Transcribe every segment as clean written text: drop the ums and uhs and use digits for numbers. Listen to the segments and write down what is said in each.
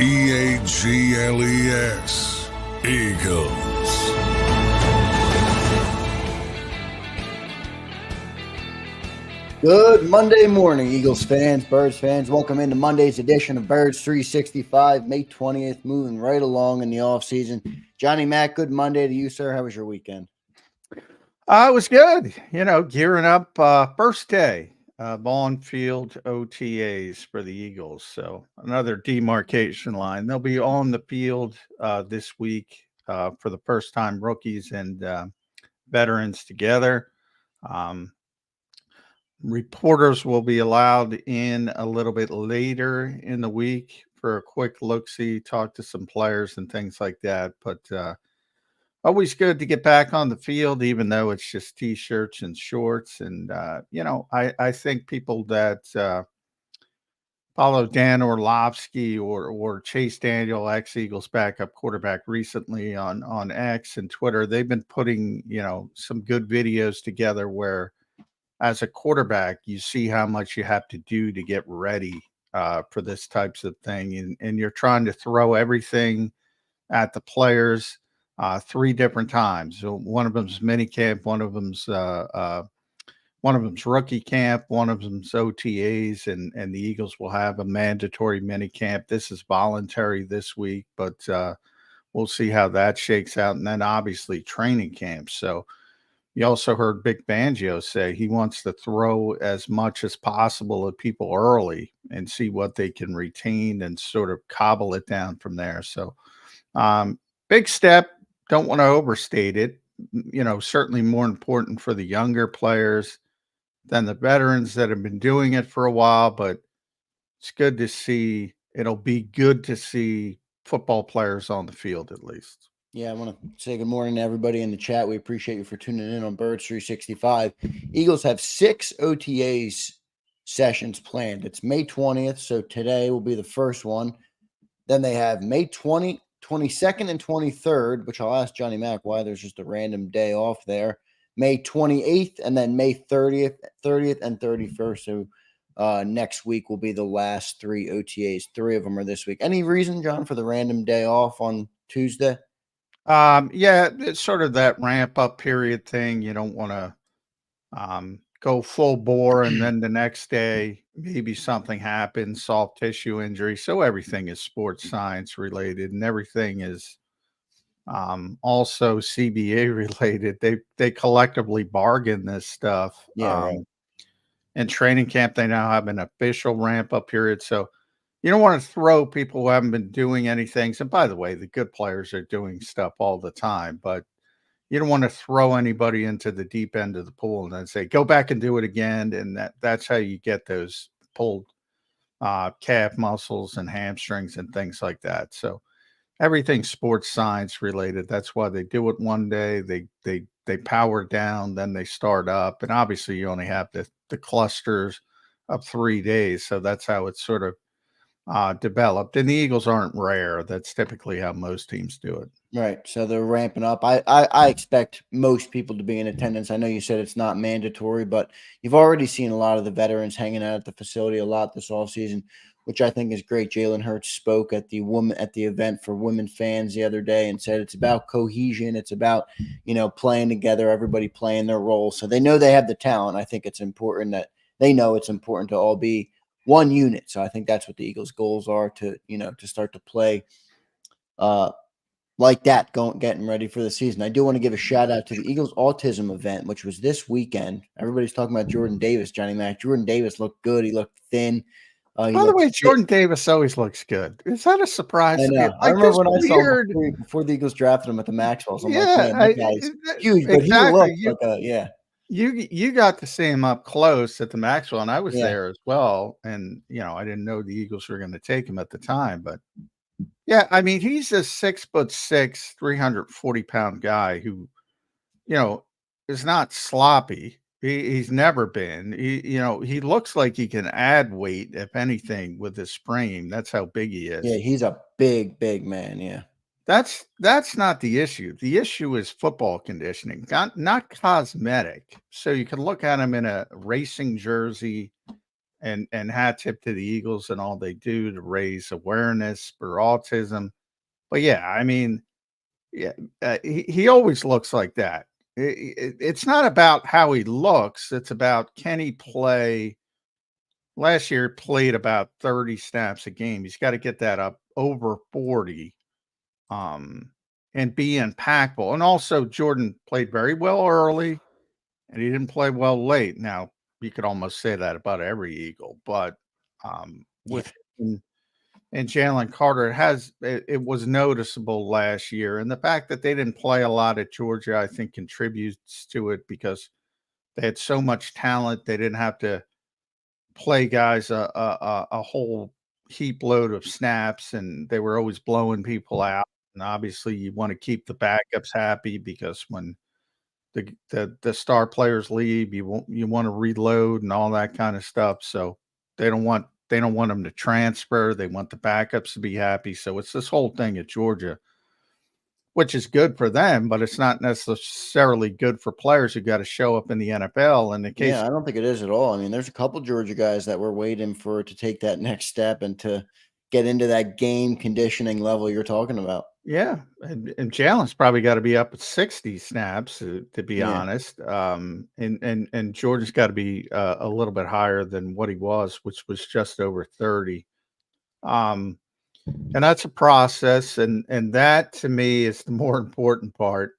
EAGLES, Eagles. Good Monday morning, Eagles fans, Birds fans. Welcome into Monday's edition of Birds 365, May 20th, moving right along in the offseason. Johnny Mac, good Monday to you, sir. How was your weekend? It was good. Gearing up first day ball and field OTAs for the Eagles. So another demarcation line. They'll be on the field this week for the first time, rookies and veterans together. Reporters will be allowed in a little bit later in the week for a quick look-see, talk to some players and things like that. But always good to get back on the field, even though it's just T-shirts and shorts. And, I think people that follow Dan Orlovsky or Chase Daniel, ex-Eagles backup quarterback, recently on X and Twitter, they've been putting, some good videos together where as a quarterback, you see how much you have to do to get ready for this types of thing. And you're trying to throw everything at the players 3 different times. So one of them's mini camp, one of them's rookie camp, one of them's OTAs, and the Eagles will have a mandatory mini camp. This is voluntary this week, but we'll see how that shakes out. And then obviously training camp. So you also heard Vic Fangio say he wants to throw as much as possible at people early and see what they can retain and sort of cobble it down from there. So big step. Don't want to overstate it. Certainly more important for the younger players than the veterans that have been doing it for a while, but it's good to see. It'll be good to see football players on the field at least. Yeah, I want to say good morning to everybody in the chat. We appreciate you for tuning in on Birds 365. Eagles have 6 OTAs sessions planned. It's May 20th, so today will be the first one. Then they have May 20th, 22nd, and 23rd, which I'll ask Johnny Mac why there's just a random day off there. May 28th, and then May 30th, and 31st. So next week will be the last 3 OTAs. 3 of them are this week. Any reason, John, for the random day off on Tuesday? Yeah, it's sort of that ramp up period thing. You don't want to go full bore and then the next day maybe something happens, soft tissue injury. So everything is sports science related, and everything is also CBA related. They collectively bargain this stuff. Yeah, right. In training camp, they now have an official ramp up period. So you don't want to throw people who haven't been doing anything. And by the way, the good players are doing stuff all the time, but you don't want to throw anybody into the deep end of the pool and then say, go back and do it again. And that's how you get those pulled calf muscles and hamstrings and things like that. So everything's sports science related. That's why they do it one day. They power down, then they start up. And obviously you only have the clusters of 3 days. So that's how it's sort of developed. And the Eagles aren't rare. That's typically how most teams do it. Right. So they're ramping up. I expect most people to be in attendance. I know you said it's not mandatory, but you've already seen a lot of the veterans hanging out at the facility a lot this offseason, which I think is great. Jalen Hurts spoke at the event for women fans the other day and said it's about cohesion. It's about, playing together, everybody playing their role. So they know they have the talent. I think it's important that they know it's important to all be one unit. So I think that's what the Eagles' goals are to start to play like that, getting ready for the season. I do want to give a shout out to the Eagles autism event, which was this weekend. Everybody's talking about Jordan Davis, Johnny Mac. Jordan Davis looked good. He looked thin. By the way, Jordan Davis always looks good. Is that a surprise? I know. I remember when I saw him before the Eagles drafted him at the Maxwells. I'm like, man, that guy's huge. But exactly. He looked like You got to see him up close at the Maxwell, and I was there as well. And I didn't know the Eagles were going to take him at the time, but yeah, I mean, he's a 6'6", 340-pound guy who, is not sloppy. He's never been. He looks like he can add weight, if anything, with his frame. That's how big he is. Yeah, he's a big man. Yeah. That's not the issue. The issue is football conditioning, not cosmetic. So you can look at him in a racing jersey and hat tip to the Eagles and all they do to raise awareness for autism. But yeah, I mean, yeah, he always looks like that. It's not about how he looks; it's about can he play. Last year, played about 30 snaps a game. He's got to get that up over 40, and be impactful. And also, Jordan played very well early, and he didn't play well late. Now, you could almost say that about every Eagle, but Yeah. with him and Jalen Carter, it was noticeable last year. And the fact that they didn't play a lot at Georgia, I think, contributes to it because they had so much talent. They didn't have to play guys a whole heap load of snaps, and they were always blowing people out. And obviously, you want to keep the backups happy because when the star players leave, you want to reload and all that kind of stuff. So they don't want them to transfer. They want the backups to be happy. So it's this whole thing at Georgia, which is good for them, but it's not necessarily good for players who got to show up in the NFL. In the case, Yeah, I don't think it is at all. I mean, there's a couple Georgia guys that were waiting for to take that next step and to get into that game conditioning level you're talking about. yeah, and Jalen's probably got to be up at 60 snaps to be Yeah. honest. And Georgia's got to be a little bit higher than what he was, which was just over 30. And that's a process, and that to me is the more important part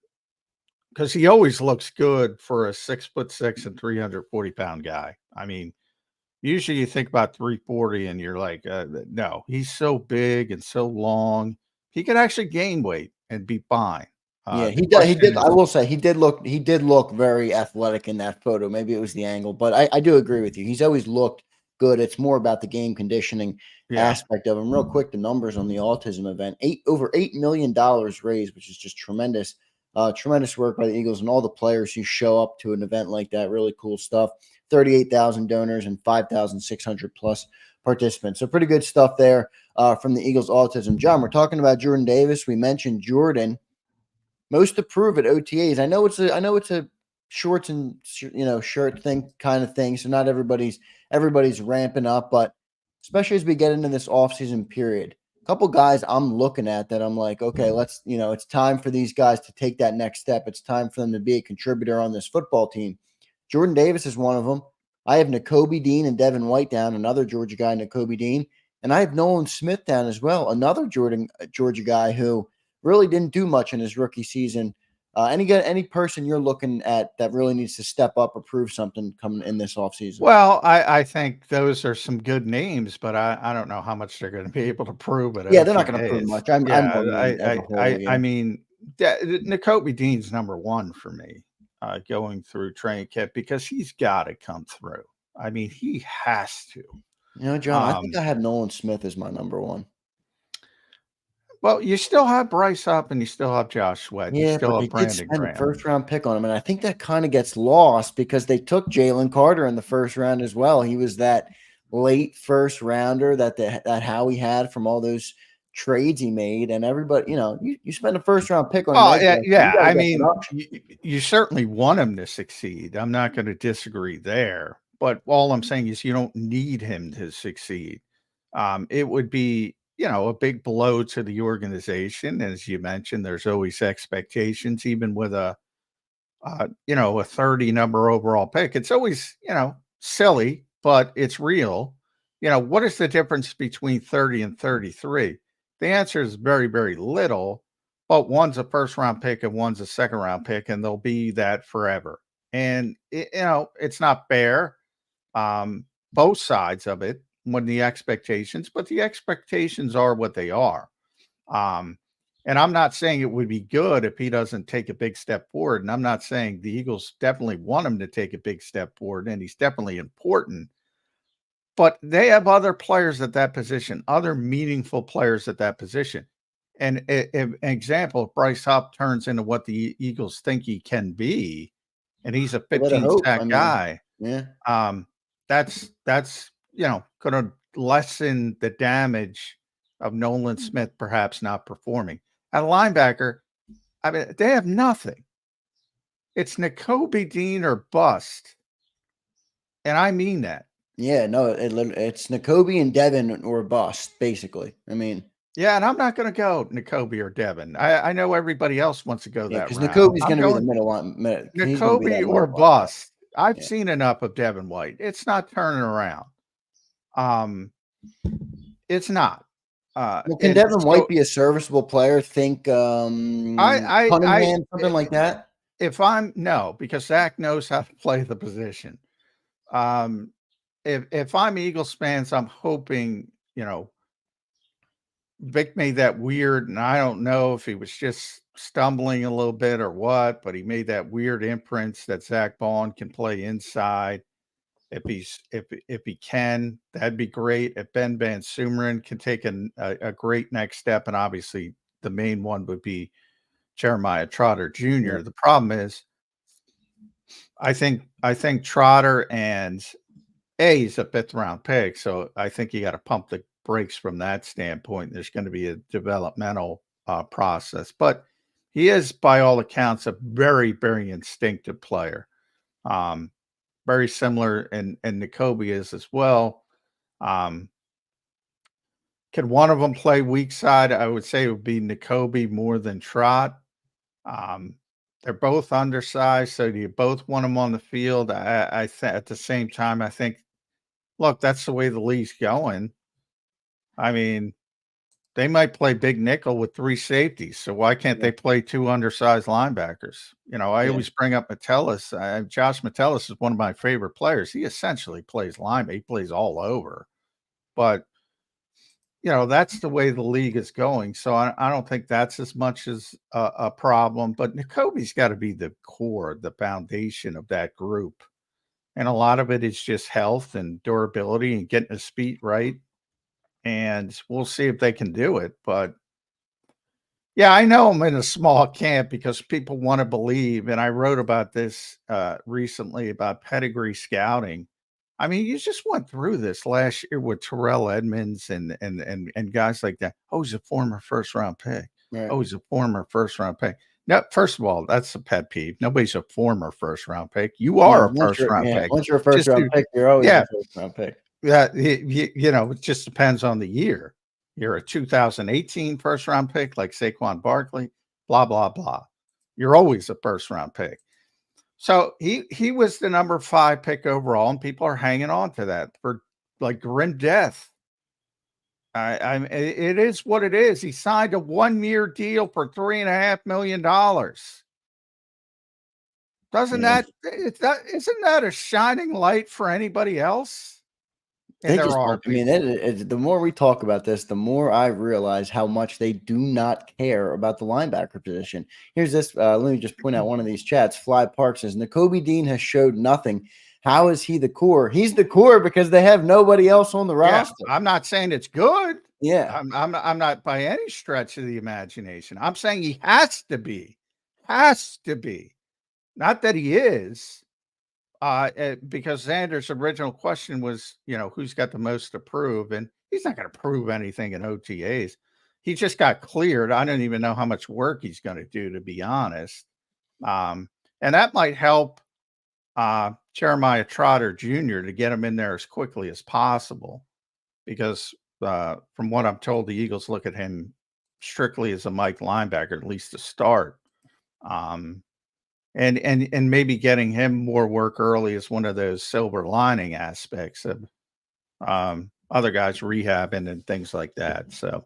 because he always looks good for a 6'6" and 340-pound guy. I mean, usually you think about 340 and you're like, no, he's so big and so long. He could actually gain weight and be fine. Yeah, The he did. He question did. is, I will say he did look. He did look very athletic in that photo. Maybe it was the angle, but I do agree with you. He's always looked good. It's more about the game conditioning yeah, aspect of him. Real quick, the numbers on the autism event: over $8 million raised, which is just tremendous. Tremendous work by the Eagles and all the players who show up to an event like that. Really cool stuff. 38,000 donors and 5,600 plus participants. So pretty good stuff there from the Eagles autism. John, we're talking about Jordan Davis. We mentioned Jordan. Most approved at OTAs. I know it's a shorts and shirt thing kind of thing. So not everybody's ramping up, but especially as we get into this offseason period, a couple guys I'm looking at that I'm like, okay, it's time for these guys to take that next step. It's time for them to be a contributor on this football team. Jordan Davis is one of them. I have Nakobe Dean and Devin White down, another Georgia guy, Nakobe Dean, and I have Nolan Smith down as well, another Georgia guy who really didn't do much in his rookie season. Any person you're looking at that really needs to step up or prove something coming in this offseason? well, I think those are some good names, but I don't know how much they're going to be able to prove at Yeah, they're not going to prove OTAs. much. I'm Yeah, more meaning as a whole. Yeah. I mean, Nakobe Dean's number one for me going through training camp because he's got to come through. I mean, he has to. John, I think I had Nolan Smith as my number one. Well, you still have Bryce up and you still have Josh Sweat. You Yeah, still but they have did Brandon spend a Graham. first-round pick on him, and I think that kind of gets lost because they took Jalen Carter in the first round as well. He was that late first rounder that Howie had from all those trades he made, and everybody, you spend a first-round pick on Oh, those yeah, guys, you yeah. gotta I get mean, production. you certainly want him to succeed. I'm not going to disagree there. But all I'm saying is you don't need him to succeed. It would be, a big blow to the organization. As you mentioned, there's always expectations, even with a 30 number overall pick. It's always, silly, but it's real. What is the difference between 30 and 33? The answer is very, very little, but one's a first round pick and one's a second round pick, and they'll be that forever. And, it's not fair. Both sides of it when the expectations, but the expectations are what they are. Um, and I'm not saying it would be good if he doesn't take a big step forward. And I'm not saying the Eagles definitely want him to take a big step forward, and he's definitely important. But they have other players at that position, other meaningful players at that position. And an example, if Bryce Huff turns into what the Eagles think he can be, and he's a You better 15 hope. sack guy, Yeah. that's going to lessen the damage of Nolan Smith perhaps not performing. At linebacker, I mean, they have nothing. It's Nakobe Dean or bust. And I mean that. Yeah, no, it's Nakobe and Devin or bust, basically. I mean, Yeah, and I'm not going to go Nakobe or Devin. I know everybody else wants to go yeah, that because route. Nakobe's I'm going to be the going middle line. He's going to be that Nakobe or middle linebacker. bust. I've Yeah. seen enough of Devin White. It's not turning around. It's not. Well, can And Devin White so be a serviceable player? Think I Cunningham, something like that. if I'm no, because Zach knows how to play the position. Um, if I'm Eagles fans, I'm hoping, Vic made that weird, and I don't know if he was just stumbling a little bit or what, but he made that weird inference that Zach Bond can play inside. If he can, that'd be great. If Ben Van Sumeren can take a great next step, and obviously the main one would be Jeremiah Trotter Yeah. Jr. The problem is, I think Trotter and he's a fifth round pick, so I think you got to pump the brakes from that standpoint. There's going to be a developmental process, but he is, by all accounts, a very, very instinctive player. Um, very similar, and Nakobe is as well. Um, can one of them play weak side? I would say it would be Nakobe more than Trot. Um, they're both undersized, so do you both want them on the field? At the same time, I think, look, that's the way the league's going. I mean, they might play big nickel with three safeties, so why can't Yeah. they play two undersized linebackers? I Yeah. always bring up Metellus. Josh Metellus is one of my favorite players. He essentially plays linebacker. He plays all over, but that's the way the league is going. So I don't think that's as much as a problem. But Nakobe's got to be the core, the foundation of that group, and a lot of it is just health and durability and getting his feet right. And we'll see if they can do it. But yeah, I know I'm in a small camp because people want to believe, and I wrote about this recently about pedigree scouting. I mean, you just went through this last year with Terrell Edmonds and guys like that. Oh, he's a former first round pick. Right. Oh, he's a former first round pick. No, first of all, that's a pet peeve. Nobody's a former first round pick. You Yeah. are a first round pick. Once you're a first Just round to, pick, you're always yeah, a first round pick. yeah, it just depends on the year. You're a 2018 first round pick like Saquon Barkley, blah, blah, blah. You're always a first round pick. So he was the number 5 pick overall, and people are hanging on to that for like grim death. It is what it is. He signed a 1-year deal for $3.5 million. Isn't Yeah. that a shining light for anybody else? And They there just are don't. I mean, people. the more we talk about this, the more I realize how much they do not care about the linebacker position. Here's this. Let me just point out one of these chats. Fly Park says, Nakobe Dean has showed nothing. How is he the core? He's the core because they have nobody else on the Yeah, roster. I'm not saying it's good. Yeah. I'm not by any stretch of the imagination. I'm saying he has to be. Has to be. Not that he is. Because Zander's original question was, who's got the most to prove? And he's not going to prove anything in OTAs. He just got cleared. I don't even know how much work he's going to do, to be honest. And that might help Jeremiah Trotter Jr. to get him in there as quickly as possible. Because from what I'm told, the Eagles look at him strictly as a Mike linebacker, at least to start. And maybe getting him more work early is one of those silver lining aspects of other guys rehabbing and things like that. So,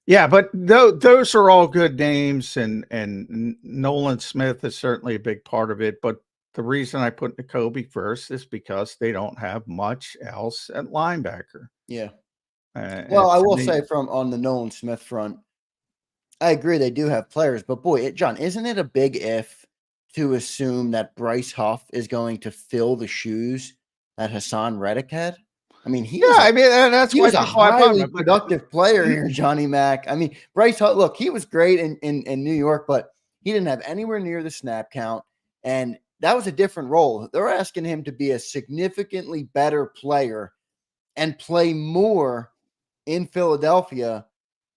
yeah, but those are all good names, and Nolan Smith is certainly a big part of it. But the reason I put Nakobe first is because they don't have much else at linebacker. Yeah. Well, I To will me, say on the Nolan Smith front, I agree they do have players, but boy, John, isn't it a big if to assume that Bryce Huff is going to fill the shoes that Hassan Reddick had? I mean, yeah, I mean, that's why a people have highly fun. But productive player here, Johnny Mack. I mean, Bryce Huff, look, he was great in New York, but he didn't have anywhere near the snap count, and that was a different role. They're asking him to be a significantly better player and play more in Philadelphia.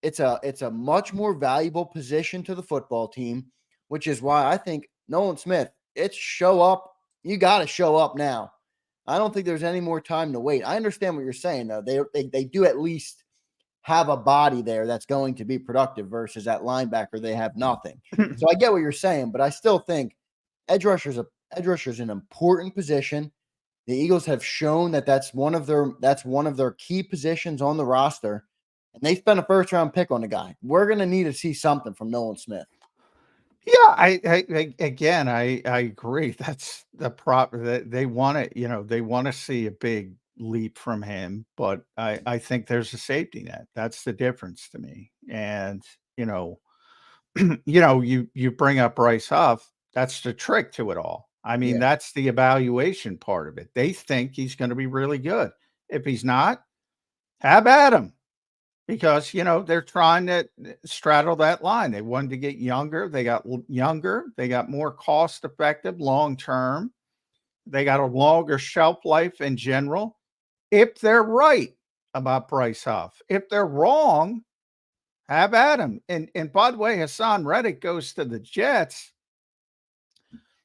It's a much more valuable position to the football team, which is why I think Nolan Smith, it's show up. You got to show up now. I don't think there's any more time to wait. I understand what you're saying, though. They do at least have a body there that's going to be productive versus at linebacker they have nothing. So I get what you're saying, but I still think edge rusher is an important position. The Eagles have shown that that's one of their key positions on the roster, and they spent a first-round pick on the guy. We're going to need to see something from Nolan Smith. Yeah, I agree. That's the prop that they want to, they want to see a big leap from him, but I think there's a safety net. That's the difference to me. And, you bring up Bryce Huff. That's the trick to it all. I mean, that's the evaluation part of it. They think he's going to be really good. If he's not, have at him. Because, they're trying to straddle that line. They wanted to get younger. They got younger. They got more cost-effective long-term. They got a longer shelf life in general. If they're right about Bryce Huff. If they're wrong, have at him. And by the way, Hassan Reddick goes to the Jets.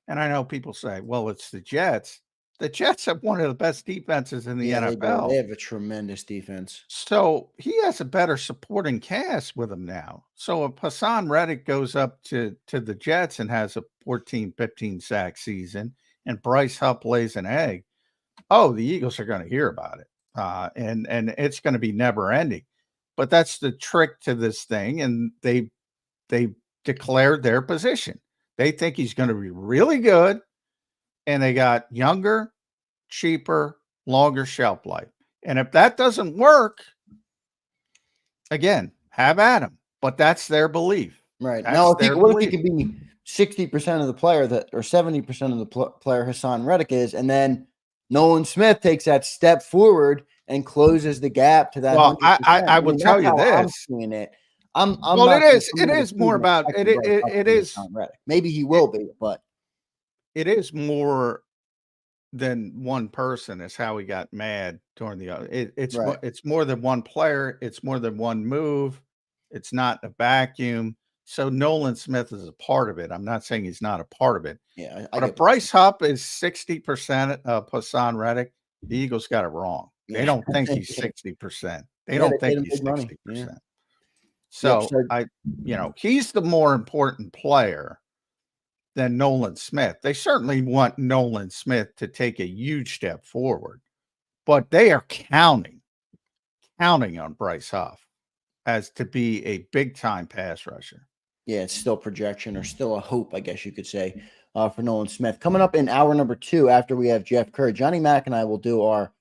And I know people say, well, it's the Jets. The Jets have one of the best defenses in the NFL. They have a tremendous defense. So he has a better supporting cast with him now. So if Hassan Reddick goes up to the Jets and has a 14, 15 sack season and Bryce Huff lays an egg, the Eagles are going to hear about it. And it's going to be never ending. But that's the trick to this thing. And they declared their position. They think he's going to be really good. And they got younger, cheaper, longer shelf life. And if that doesn't work, again, have at him. But that's their belief. Right. Now, what if he could be 60% of the player or 70% of the player Hassan Reddick is, and then Nolan Smith takes that step forward and closes the gap to that. Well, I will tell you this. I'm seeing it. It is more about it. It is. Maybe he will be, but. It is more than one person is how he got mad during it's more than one player. It's more than one move. It's not a vacuum. So Nolan Smith is a part of it. I'm not saying he's not a part of it. Yeah. But if Bryce Huff is 60% of Hassan Reddick, the Eagles got it wrong. They don't think he's 60%. They don't think he's 60%. Yeah. So he's the more important player than Nolan Smith. They certainly want Nolan Smith to take a huge step forward, but they are counting on Bryce Huff as to be a big time pass rusher. Yeah, it's still projection or still a hope, I guess you could say, for Nolan Smith. Coming up in hour number 2 after we have Jeff Kerr, Johnny Mack and I will do our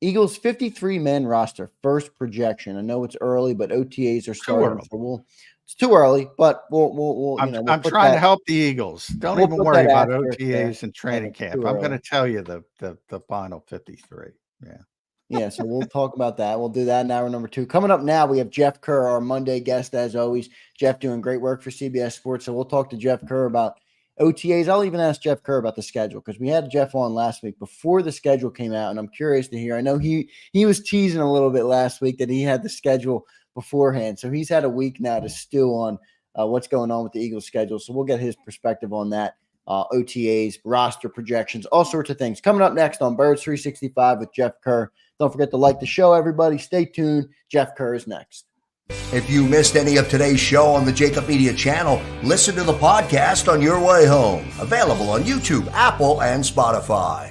Eagles 53-man roster first projection. I know it's early, but OTAs are starting. So it's too early, but we'll I'm trying to help the Eagles. Don't even worry about OTAs and training camp. I'm going to tell you the final 53. Yeah. Yeah, so we'll talk about that. We'll do that in hour number 2. Coming up now, we have Jeff Kerr, our Monday guest, as always. Jeff doing great work for CBS Sports, so we'll talk to Jeff Kerr about OTAs. I'll even ask Jeff Kerr about the schedule because we had Jeff on last week before the schedule came out, and I'm curious to hear. I know he was teasing a little bit last week that he had the schedule beforehand. So he's had a week now to stew on what's going on with the Eagles schedule. So we'll get his perspective on that, OTAs, roster projections, all sorts of things. Coming up next on Birds 365 with Jeff Kerr. Don't forget to like the show, everybody. Stay tuned. Jeff Kerr is next. If you missed any of today's show on the JAKIB Media channel, listen to the podcast on your way home. Available on YouTube, Apple, and Spotify.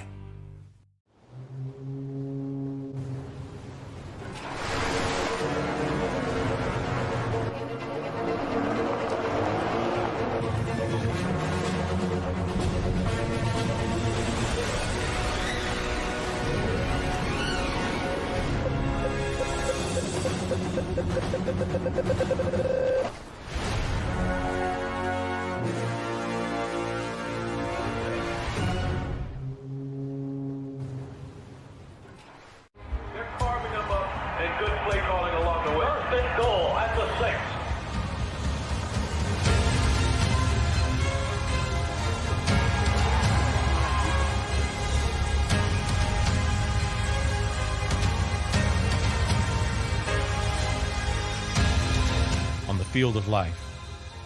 Field of life,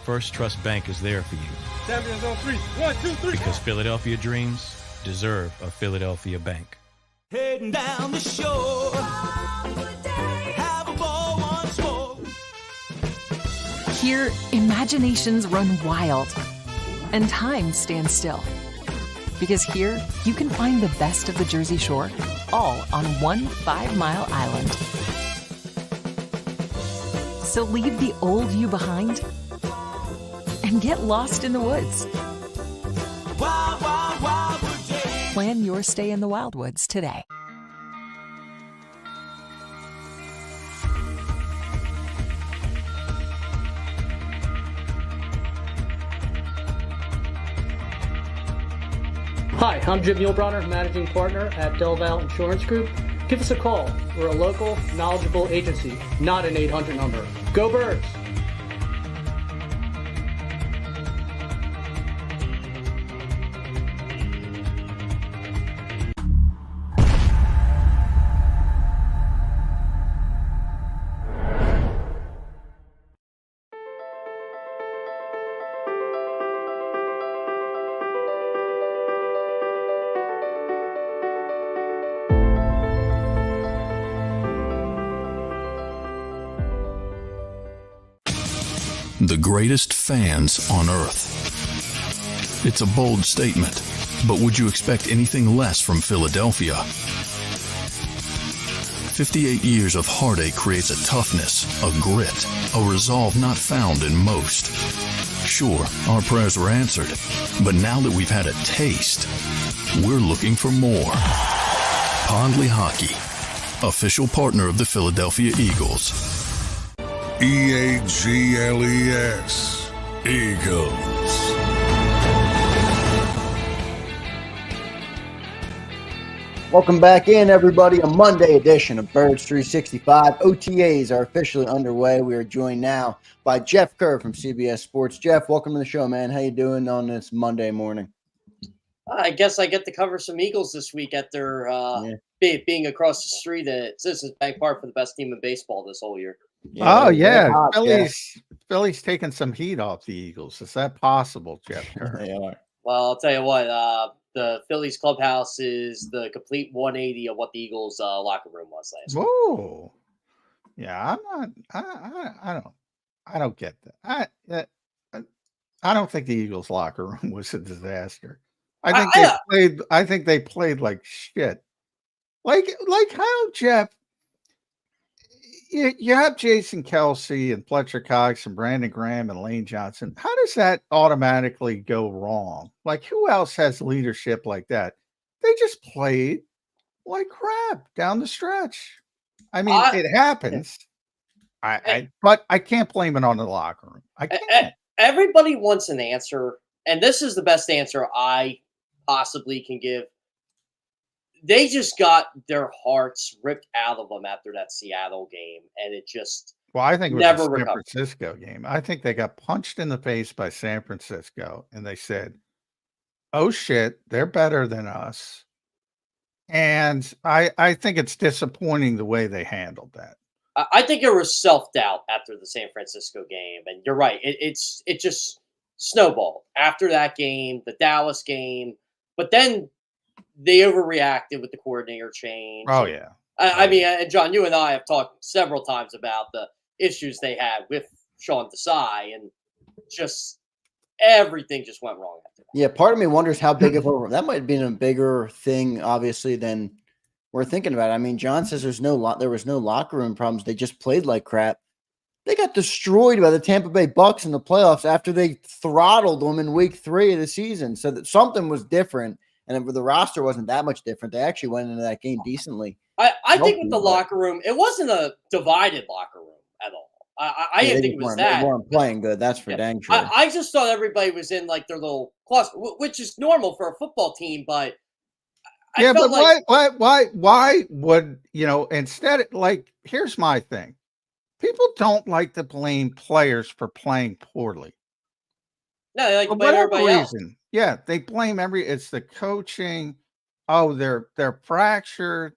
First Trust Bank is there for you. Champions on 3. 1, 2, 3. Because Philadelphia dreams deserve a Philadelphia bank. Heading down the shore. Have a ball once more. Here, imaginations run wild and time stands still. Because here, you can find the best of the Jersey Shore, all on one 5-mile island. So leave the old you behind and get lost in the woods. Wild, wild, wildwood day. Plan your stay in the Wildwoods today. Hi, I'm Jim Muehlbronner, Managing Partner at Delval Insurance Group. Give us a call. We're a local, knowledgeable agency, not an 800 number. Go Birds! The greatest fans on earth. It's a bold statement, but would you expect anything less from Philadelphia? 58 years of heartache creates a toughness, a grit, a resolve not found in most. Sure, our prayers were answered, but now that we've had a taste, we're looking for more. Pondley Hockey, official partner of the Philadelphia Eagles. EAGLES, Eagles. Welcome back in, everybody. A Monday edition of Birds 365. OTAs are officially underway. We are joined now by Jeff Kerr from CBS Sports. Jeff, welcome to the show, man. How you doing on this Monday morning? I guess I get to cover some Eagles this week at their being across the street at Citizens Bank Park for the best team in baseball this whole year. Yeah, oh, yeah. Hot, Philly's taking some heat off the Eagles. Is that possible, Jeff Kerr? They are. Well, I'll tell you what, the Phillies clubhouse is the complete 180 of what the Eagles locker room was last week. Whoa. Yeah, I don't get that. I don't think the Eagles locker room was a disaster. I think they played like shit. Like how, Jeff, you have Jason Kelsey and Fletcher Cox and Brandon Graham and Lane Johnson. How does that automatically go wrong? Like, who else has leadership like that? They just played like crap down the stretch. I mean, it happens. But I can't blame it on the locker room. I can't. Everybody wants an answer, and this is the best answer I possibly can give. They just got their hearts ripped out of them after that Seattle game, and it just I think it was never the San recovered. Francisco game. I think they got punched in the face by San Francisco, and they said, "Oh shit, they're better than us." And I think it's disappointing the way they handled that. I think there was self-doubt after the San Francisco game, and you're right. It just snowballed after that game, the Dallas game, but then they overreacted with the coordinator change. Oh, yeah. I mean, John, you and I have talked several times about the issues they had with Sean Desai, and just everything just went wrong after that. Yeah, part of me wonders how big of that might have been a bigger thing, obviously, than we're thinking about. I mean, John says there was no locker room problems. They just played like crap. They got destroyed by the Tampa Bay Bucks in the playoffs after they throttled them in week 3 of the season. So that something was different. And the roster wasn't that much different. They actually went into that game decently. I think with the locker room, it wasn't a divided locker room at all. I didn't think it was that. They weren't playing good. That's for dang sure. I just thought everybody was in like their little cluster, which is normal for a football team. But why would, instead, like, here's my thing. People don't like to blame players for playing poorly. No, they like to blame everybody else. Yeah, they blame it's the coaching. Oh, they're fractured.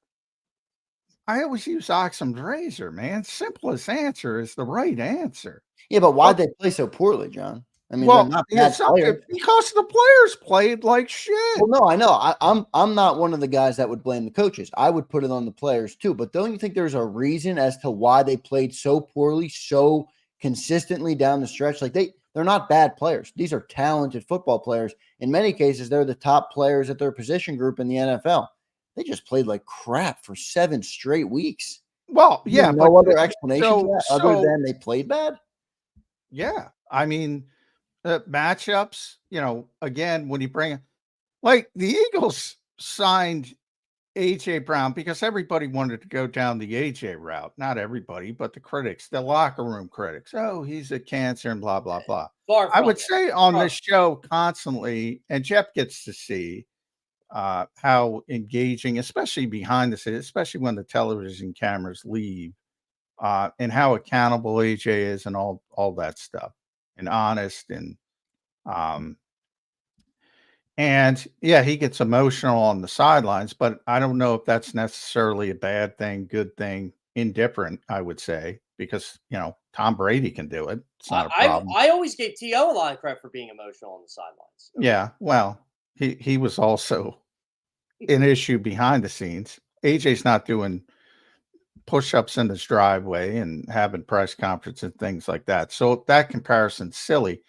I always use Occam's razor, man. Simplest answer is the right answer. Yeah, but why'd they play so poorly, John? I mean, they're Well, not yeah, bad players. because the players played like shit. Well, no, I know. I'm not one of the guys that would blame the coaches. I would put it on the players too. But don't you think there's a reason as to why they played so poorly, so consistently down the stretch? Like they're not bad players. These are talented football players. In many cases, they're the top players at their position group in the NFL. They just played like crap for 7 straight weeks. Well, There's yeah, no but other explanation so to that other than they played bad. yeah, I mean, matchups. Again, when you bring like the Eagles signed AJ Brown because everybody wanted to go down the AJ route. Not everybody, but the critics, the locker room critics. Oh, he's a cancer and blah blah blah. Far I from would it. say on Far- this show constantly, and Jeff gets to see how engaging, especially behind the scenes, especially when the television cameras leave, and how accountable AJ is and all that stuff, and honest um and yeah, he gets emotional on the sidelines, but I don't know if that's necessarily a bad thing, good thing, indifferent, I would say, because Tom Brady can do it. It's not a problem. I always gave T.O. a lot of credit for being emotional on the sidelines. Yeah, well, he was also an issue behind the scenes. AJ's not doing push-ups in his driveway and having press conferences and things like that. So that comparison's silly.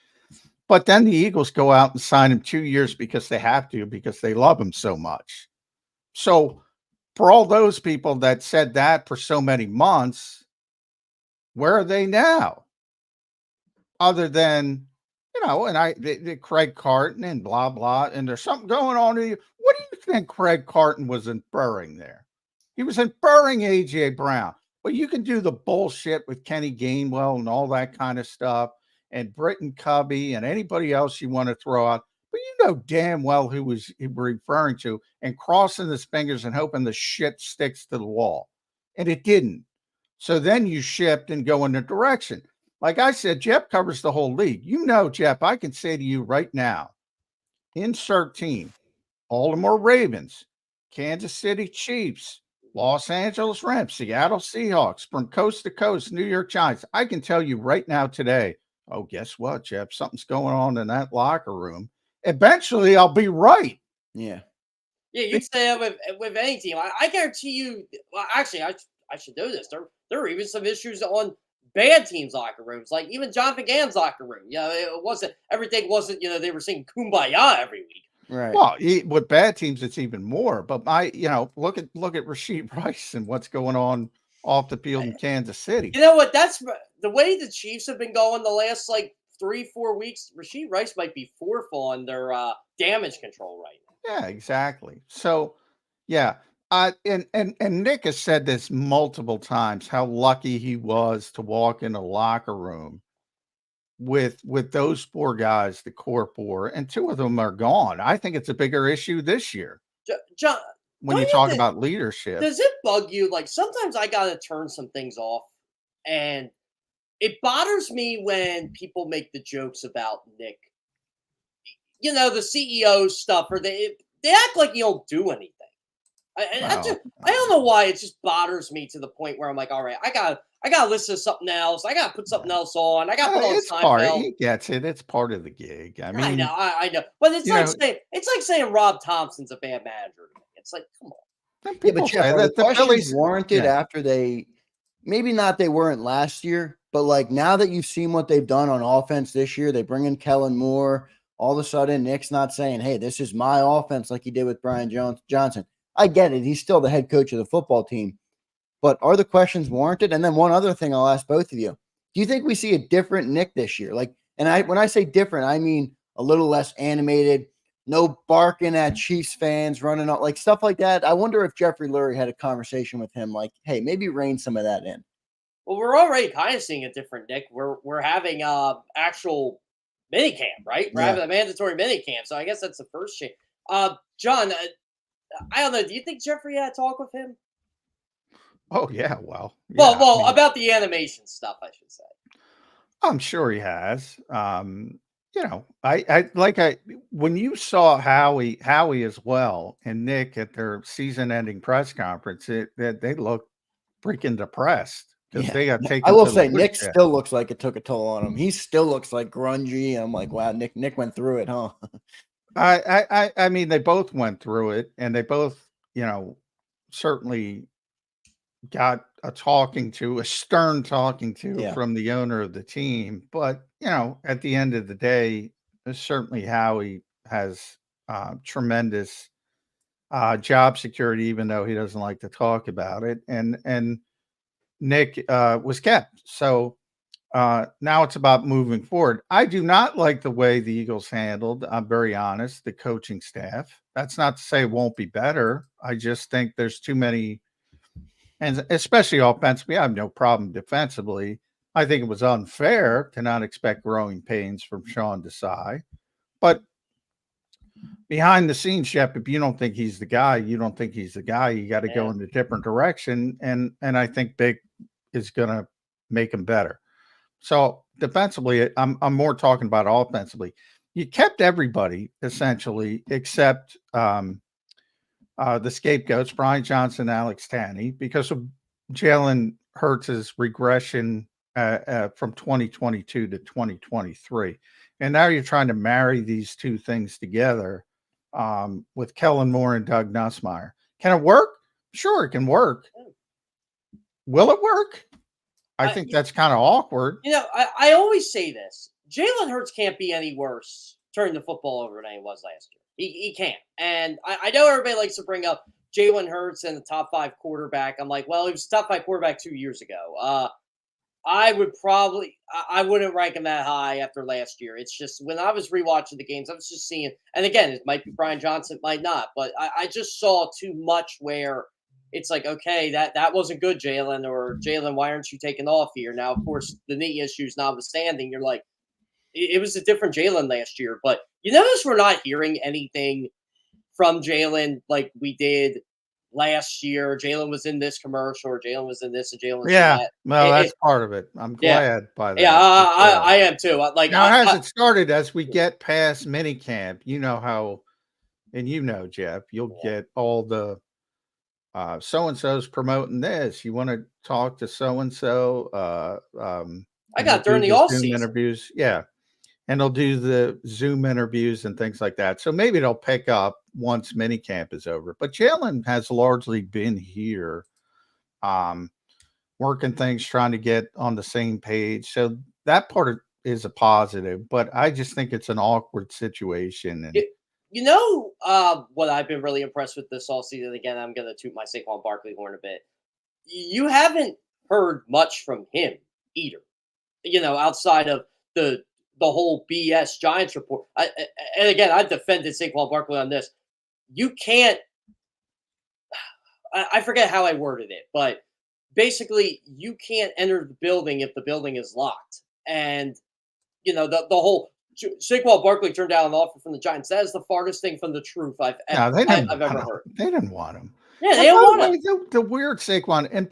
But then the Eagles go out and sign him 2 years because they have to, because they love him so much. So for all those people that said that for so many months, where are they now? Other than, and Craig Carton and blah, blah, and there's something going on in you. What do you think Craig Carton was inferring there? He was inferring AJ Brown. Well, you can do the bullshit with Kenny Gainwell and all that kind of stuff, and Britton Covey and anybody else you want to throw out, but you know damn well who was referring to, and crossing his fingers and hoping the shit sticks to the wall. And it didn't. So then you shift and go in a direction. Like I said, Jeff covers the whole league. Jeff, I can say to you right now, insert team, Baltimore Ravens, Kansas City Chiefs, Los Angeles Rams, Seattle Seahawks, from coast to coast, New York Giants. I can tell you right now today, oh, guess what, Jeff? Something's going on in that locker room. Eventually, I'll be right. Yeah. Yeah, you'd say that with any team. I guarantee you. Well, actually, I should know this. There are even some issues on bad teams' locker rooms, like even Jonathan Gannon's locker room. It wasn't everything. Wasn't they were singing "Kumbaya" every week. Right. Well, with bad teams, it's even more. But look at Rashid Rice and what's going on off the field in Kansas City. You know what? That's the way the Chiefs have been going the last 3-4 weeks. Rashid Rice might be fourth on their damage control right now. Yeah, exactly. So, yeah. And Nick has said this multiple times, how lucky he was to walk in a locker room with those 4 guys, the core 4, and 2 of them are gone. I think it's a bigger issue this year. John, when you talk about leadership, does it bug you? Like sometimes I gotta turn some things off, and it bothers me when people make the jokes about Nick. The CEO stuff, or they act like you don't do anything. I don't know why it just bothers me to the point where I'm like, all right, I gotta listen to something else. I gotta put something else on. I gotta put on Seinfeld. He gets it. It's part of the gig. I mean, I know, but it's like saying Rob Thompson's a bad manager to me. It's like, come on. Yeah, but Jeff, are the questions warranted after they weren't last year, but like now that you've seen what they've done on offense this year, they bring in Kellen Moore. All of a sudden, Nick's not saying, hey, this is my offense like he did with Brian Johnson. I get it. He's still the head coach of the football team. But are the questions warranted? And then one other thing I'll ask both of you. Do you think we see a different Nick this year? When I say different, I mean a little less animated, no barking at Chiefs fans, running out, like stuff like that. I wonder if Jeffrey Lurie had a conversation with him like, hey, maybe rein some of that in. Well, we're already kind of seeing a different Nick. We're having actual mini camp, right? We're having a mandatory mini camp. So I guess that's the first change. John, I don't know. Do you think Jeffrey had a talk with him? Oh yeah, well, about the animation stuff, I should say. I'm sure he has. When you saw Howie as well and Nick at their season-ending press conference, they looked freaking depressed because they got taken. I will to the say Nick woodshed. still looks like it took a toll on him. He still looks like grungy. I'm like, wow, Nick went through it, huh? I mean, they both went through it, and they both, certainly got a stern talking to Yeah. from the owner of the team. But, at the end of the day, certainly Howie has tremendous job security, even though he doesn't like to talk about it. And Nick was kept. So now it's about moving forward. I do not like the way the Eagles handled, I'm very honest, the coaching staff. That's not to say it won't be better. I just think there's too many, and especially offensively. I have no problem defensively. I think it was unfair to not expect growing pains from Sean Desai. But behind the scenes, Shep, if you don't think he's the guy, you don't think he's the guy. You got to go in a different direction. And I think Big is going to make him better. So defensively, I'm more talking about offensively. You kept everybody essentially except the scapegoats, Brian Johnson, Alex Tanney, because of Jalen Hurts' regression from 2022 to 2023. And now you're trying to marry these two things together with Kellen Moore and Doug Nussmeier. Can it work? Sure, it can work. Will it work? I think that's kind of awkward. I always say this. Jalen Hurts can't be any worse turning the football over than he was last year. He can't. And I know everybody likes to bring up Jalen Hurts and the top 5 quarterback. I'm like, well, he was top 5 quarterback 2 years ago. I wouldn't rank him that high after last year. It's just when I was rewatching the games, I was just seeing, and again, it might be Brian Johnson, it might not, but I just saw too much where it's like, okay, that wasn't good, Jalen, or Jalen, why aren't you taking off here? Now, of course, the knee issues notwithstanding, you're like, it was a different Jalen last year. But you notice we're not hearing anything from Jalen like we did last year. Jalen was in this commercial, or Jalen was in this, and Jalen was in that. Well, that's part of it. I'm glad by that. Yeah, I am too. Now, has it started as we get past minicamp? You know how, and Jeff, you'll get all the so-and-so's promoting this. You want to talk to so-and-so. I got during the offseason interviews. Yeah. And they'll do the Zoom interviews and things like that. So maybe they'll pick up once minicamp is over. But Jalen has largely been here working things, trying to get on the same page. So that part is a positive. But I just think it's an awkward situation. And what I've been really impressed with this all season, again, I'm going to toot my Saquon Barkley horn a bit. You haven't heard much from him either, outside of the whole BS Giants report. And again, I defended Saquon Barkley on this. You can't, I forget how I worded it, but basically you can't enter the building if the building is locked. And, the whole Saquon Barkley turned down an offer from the Giants. That is the farthest thing from the truth I've ever heard. They didn't want him. Yeah, they don't want him. The weird Saquon, and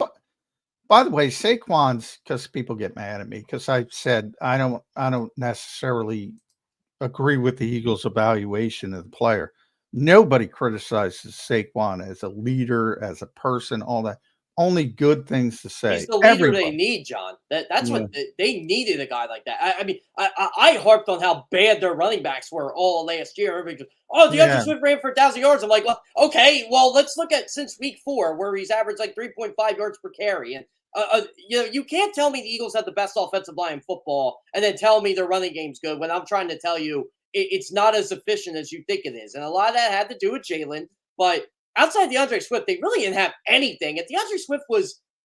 by the way, Saquon's, because people get mad at me because I said I don't necessarily agree with the Eagles' evaluation of the player. Nobody criticizes Saquon as a leader, as a person, all that. Only good things to say. He's the leader they need, John. That's what they needed, a guy like that. I mean, I harped on how bad their running backs were all last year. Everybody goes, DeAndre Swift ran for 1,000 yards. I'm like, well, okay, let's look at since week 4 where he's averaged like 3.5 yards per carry. And you can't tell me the Eagles have the best offensive line in football and then tell me their running game's good when I'm trying to tell you it's not as efficient as you think it is. And a lot of that had to do with Jalen, but outside DeAndre Swift, they really didn't have anything. And DeAndre Swift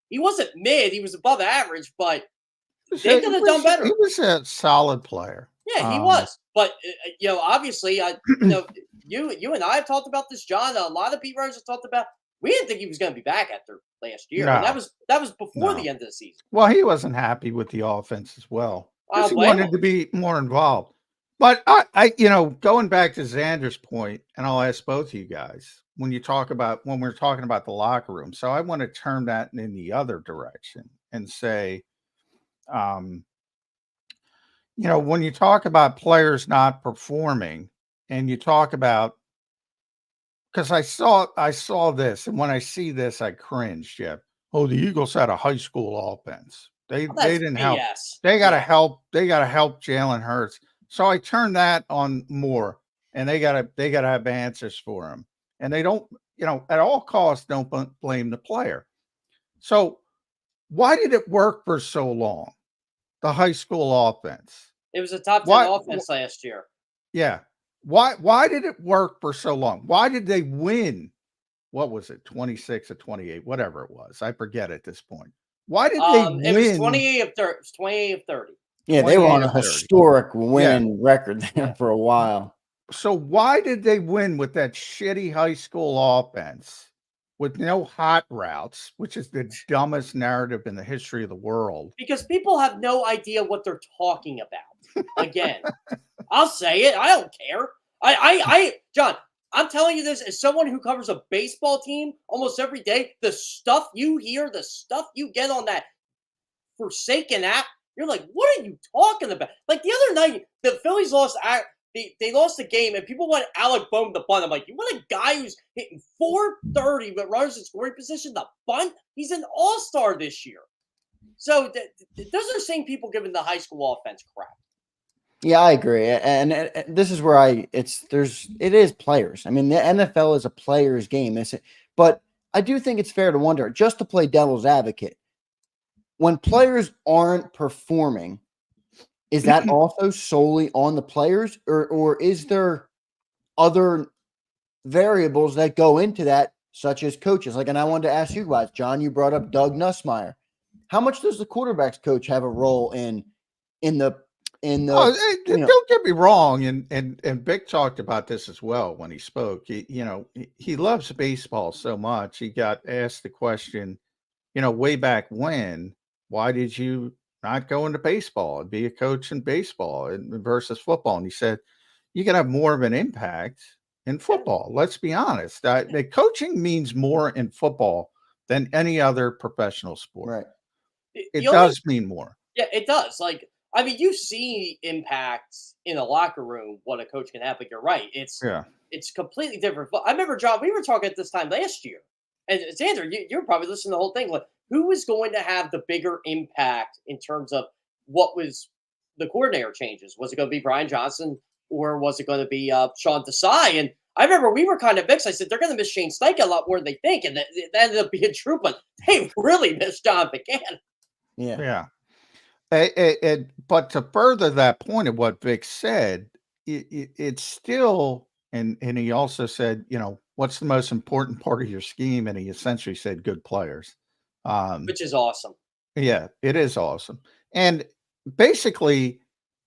he wasn't mid, he was above average, but they could have done better. He was a solid player. Yeah, he was. But obviously, you and I have talked about this, John. A lot of beat writers have talked about. We didn't think he was going to be back after last year. No. And that was before the end of the season. Well, he wasn't happy with the offense as well. He wanted to be more involved. But I going back to Zander's point, and I'll ask both of you guys when we're talking about the locker room. So I want to turn that in the other direction and say, when you talk about players not performing, and you talk about, because I saw this, and when I see this, I cringe, Jeff. Oh, the Eagles had a high school offense. They That's didn't help. BS. They got to Yeah. help. They got to help Jalen Hurts. So I turned that on more, and they got to have answers for him. And they don't, at all costs, don't blame the player. So why did it work for so long? The high school offense. It was a top 10 offense last year. Yeah. Why did it work for so long? Why did they win? What was it? 26 or 28, whatever it was. I forget at this point. Why did they win? It was 28 of 30. 28 of 30. Yeah, they were on a historic winning record there for a while. So why did they win with that shitty high school offense with no hot routes, which is the dumbest narrative in the history of the world? Because people have no idea what they're talking about. Again, I'll say it. I don't care. John, I'm telling you this as someone who covers a baseball team almost every day. The stuff you hear, the stuff you get on that Forsaken app, you're like, what are you talking about? Like the other night, the Phillies lost. They lost the game, and people went Alec Bohm to bunt. I'm like, you want a guy who's hitting 430 but runners in scoring position to bunt? He's an all-star this year. So those are the same people giving the high school offense crap. Yeah, I agree, and this is where it is players. I mean, the NFL is a players' game, but I do think it's fair to wonder, just to play devil's advocate, when players aren't performing, is that also solely on the players, or is there other variables that go into that, such as coaches? Like, and I wanted to ask you guys, John, you brought up Doug Nussmeier. How much does the quarterback's coach have a role in the don't get me wrong, and Vic talked about this as well when he spoke. He loves baseball so much. He got asked the question, way back when, why did you not go into baseball and be a coach in baseball versus football? And he said, you can have more of an impact in football. Let's be honest. The coaching means more in football than any other professional sport. Right. It does mean more. Yeah, it does. Like, I mean, you see impacts in a locker room, what a coach can have, but you're right. It's completely different. I remember, John, we were talking at this time last year, and Zander, you're probably listening to the whole thing. Like, who was going to have the bigger impact in terms of what was the coordinator changes? Was it going to be Brian Johnson, or was it going to be Sean Desai? And I remember we were kind of mixed. I said, they're going to miss Shane Steichen a lot more than they think, and that ended up being true, but they really missed John McCann. Yeah. But to further that point of what Vic said, it's still, and he also said, what's the most important part of your scheme? And he essentially said good players. Which is awesome. Yeah, it is awesome. And basically,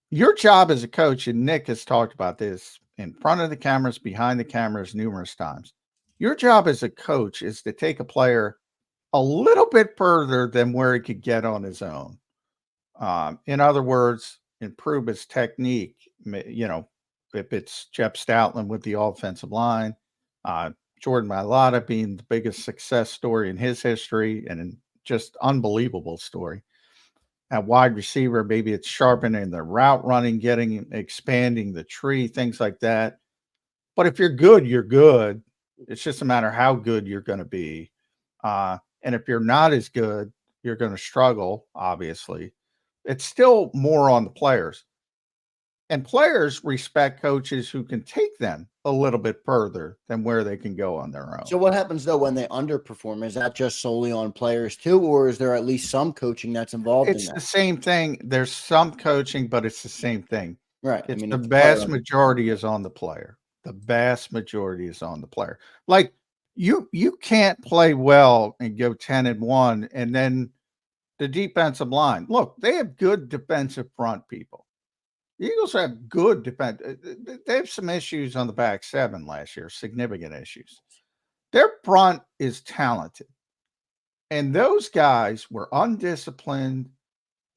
your job as a coach, and Nick has talked about this in front of the cameras, behind the cameras numerous times. Your job as a coach is to take a player a little bit further than where he could get on his own. In other words, improve his technique. If it's Jeff Stoutland with the offensive line, Jordan Mailata being the biggest success story in his history and just unbelievable story. At wide receiver, maybe it's sharpening the route running, expanding the tree, things like that. But if you're good, you're good. It's just a matter how good you're going to be. And if you're not as good, you're going to struggle, obviously. It's still more on the players. And players respect coaches who can take them a little bit further than where they can go on their own. So what happens, though, when they underperform? Is that just solely on players, too, or is there at least some coaching that's involved in that? It's the same thing. There's some coaching, but it's the same thing. Right. The vast majority is on the player. The vast majority is on the player. Like, you can't play well and go 10-1, and then the defensive line. Look, they have good defensive front people. The Eagles have good defense. They have some issues on the back seven last year, significant issues. Their front is talented. And those guys were undisciplined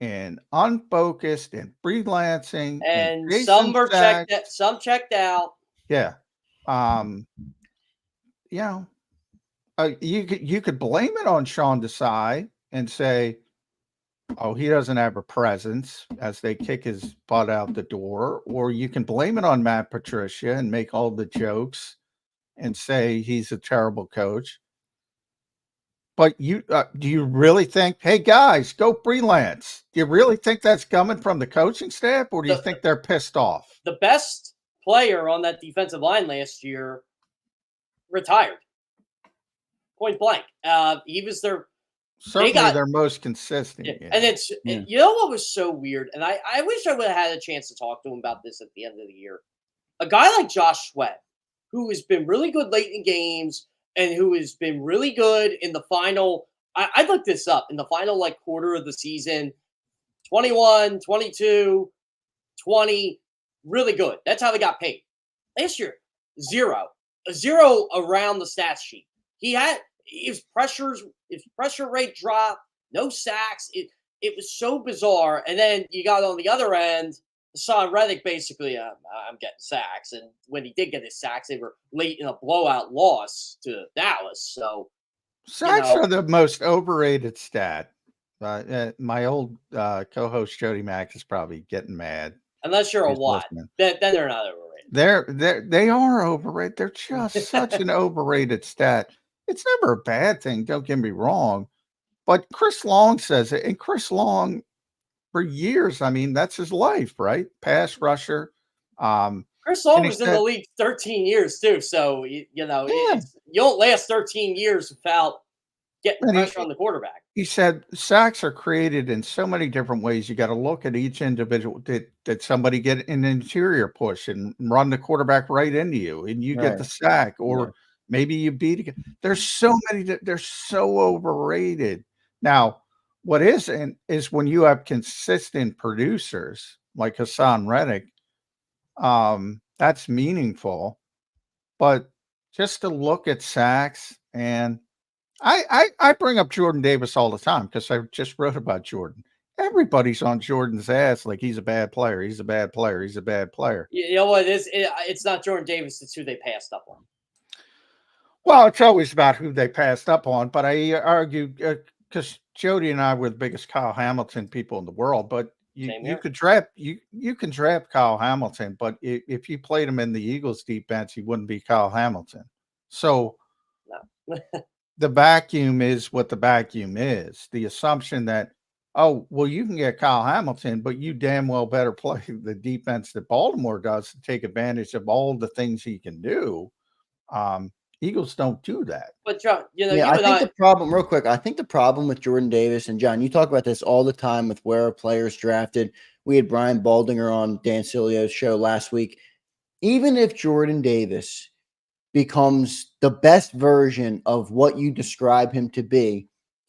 and unfocused and freelancing. And some were checked out. Yeah. You could blame it on Sean Desai and say, oh, he doesn't have a presence as they kick his butt out the door. Or you can blame it on Matt Patricia and make all the jokes and say he's a terrible coach. But you do you really think, hey guys, go freelance? Do you really think that's coming from the coaching staff, or do you think they're pissed off? The best player on that defensive line last year retired. Point blank. He was Certainly their most consistent. Yeah. Yeah. And you know what was so weird? And I wish I would have had a chance to talk to him about this at the end of the year. A guy like Josh Sweat, who has been really good late in games and who has been really good in the final. I looked this up in the final quarter of the season, 21, 22, 20, really good. That's how they got paid. Last year, zero around the stat sheet. He had his pressure rate dropped, no sacks. It was so bizarre. And then you got on the other end, Hassan Reddick basically, I'm getting sacks. And when he did get his sacks, they were late in a blowout loss to Dallas. So sacks are the most overrated stat. My old co-host Jody Mack is probably getting mad. Unless you're a Watt, then they're not overrated. They are overrated. They're just such an overrated stat. It's never a bad thing. Don't get me wrong. But Chris Long says it, and Chris Long, for years, I mean, that's his life, right? Pass rusher. Chris Long was in the league 13 years too, so you don't last 13 years without getting pressure on the quarterback. He said sacks are created in so many different ways. You got to look at each individual. Did somebody get an interior push and run the quarterback right into you, and you get the sack, or maybe you beat it? There's so many that they're so overrated. Now, what isn't is when you have consistent producers like Hassan Reddick, that's meaningful. But just to look at sacks, and I bring up Jordan Davis all the time because I just wrote about Jordan. Everybody's on Jordan's ass like he's a bad player. He's a bad player. He's a bad player. You know what it is? It's not Jordan Davis. It's who they passed up on. Well, it's always about who they passed up on. But I argue because Jody and I were the biggest Kyle Hamilton people in the world. But you could draft you can draft Kyle Hamilton, but if you played him in the Eagles defense, he wouldn't be Kyle Hamilton. So no. The vacuum is what the vacuum is. The assumption that, oh, well, you can get Kyle Hamilton, but you damn well better play the defense that Baltimore does to take advantage of all the things he can do. Eagles don't do that. But John, I think the problem, real quick, I think the problem with Jordan Davis, and John, you talk about this all the time with where a player's drafted. We had Brian Baldinger on Dan Cilio's show last week. Even if Jordan Davis becomes the best version of what you describe him to be,